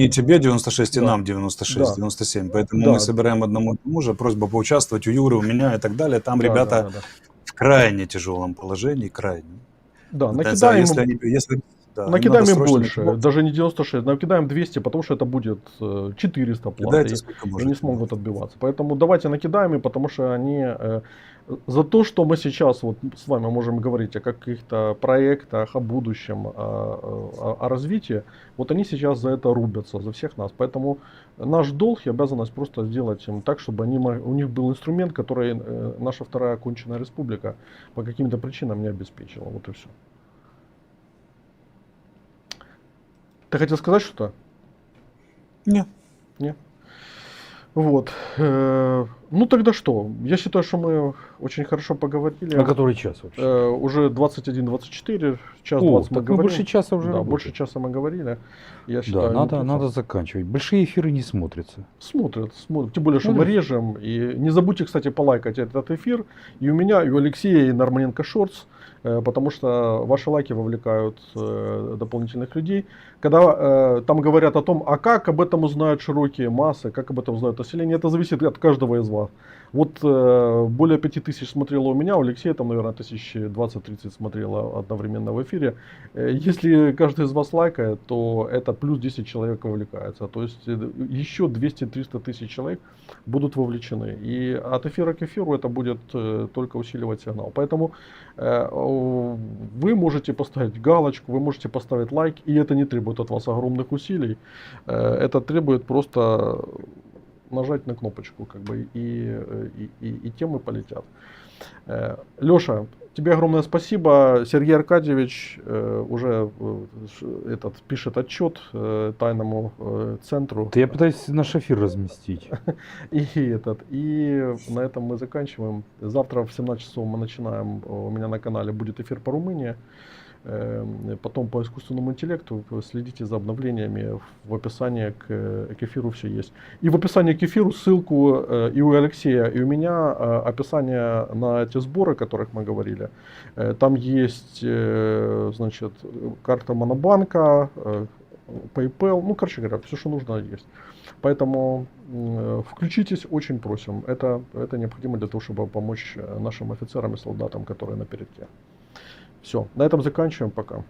тебе 96 и Да. нам 96, Да. 97. Поэтому Да. мы собираем одному и тому же. Просьба поучаствовать у Юры, у меня и так далее. Там Да, ребята да. в крайне тяжелом положении, крайне. Да, Накидаем накидаем им больше, даже не 96, накидаем 200, потому что это будет 400 плат, Кидайте и сколько они можете. смогут отбиваться. Поэтому давайте накидаем им, потому что они за то, что мы сейчас вот с вами можем говорить о каких-то проектах, о будущем, о развитии, вот они сейчас за это рубятся, за всех нас. Поэтому наш долг и обязанность просто сделать им так, чтобы у них был инструмент, который наша вторая оконченная республика по каким-то причинам не обеспечила. Вот и все. Ты хотел сказать что-то? Нет. Нет. Вот. Ну тогда что? Я считаю, что мы очень хорошо поговорили. А который час вообще? Уже 21:24, час О, 20 мы так мы говорим. больше часа уже Да, работаем. больше часа мы говорили. Я Да, считаю, надо, неплохо. надо заканчивать. Большие эфиры не смотрятся. Смотрят. Тем более, что мы Смотрят. режем. И не забудьте, кстати, полайкать этот эфир. И у меня, и у Алексея, и Норманенко Шортс. Потому что ваши лайки вовлекают дополнительных людей. Когда там говорят о том, а как об этом узнают широкие массы, как об этом узнают население, это зависит от каждого из вас. Вот более 5000 смотрело у меня, у Алексея там, наверное, 1020-30 смотрело одновременно в эфире. Если каждый из вас лайкает, то это плюс 10 человек вовлекается. То есть еще 200-300 тысяч человек будут вовлечены. И от эфира к эфиру это будет только усиливать сигнал. Поэтому вы можете поставить галочку, вы можете поставить лайк, и это не требует от вас огромных усилий. Это требует просто нажать на кнопочку, как бы, и темы полетят. Леша, тебе огромное спасибо. Сергей Аркадьевич уже пишет отчет тайному центру. Я пытаюсь наш эфир разместить. И на этом мы заканчиваем. Завтра в 17 часов мы начинаем. У меня на канале будет эфир по Румынии. Потом по искусственному интеллекту. Следите за обновлениями. В описании к эфиру все есть. И в описании к эфиру ссылку и у Алексея, и у меня описание на эти сборы, о которых мы говорили. Там есть, значит, карта Монобанка, PayPal. Ну, короче говоря, все, что нужно, есть. Поэтому включитесь, очень просим. Это необходимо для того, чтобы помочь нашим офицерам и солдатам, которые на передке. Все, на этом заканчиваем. Пока.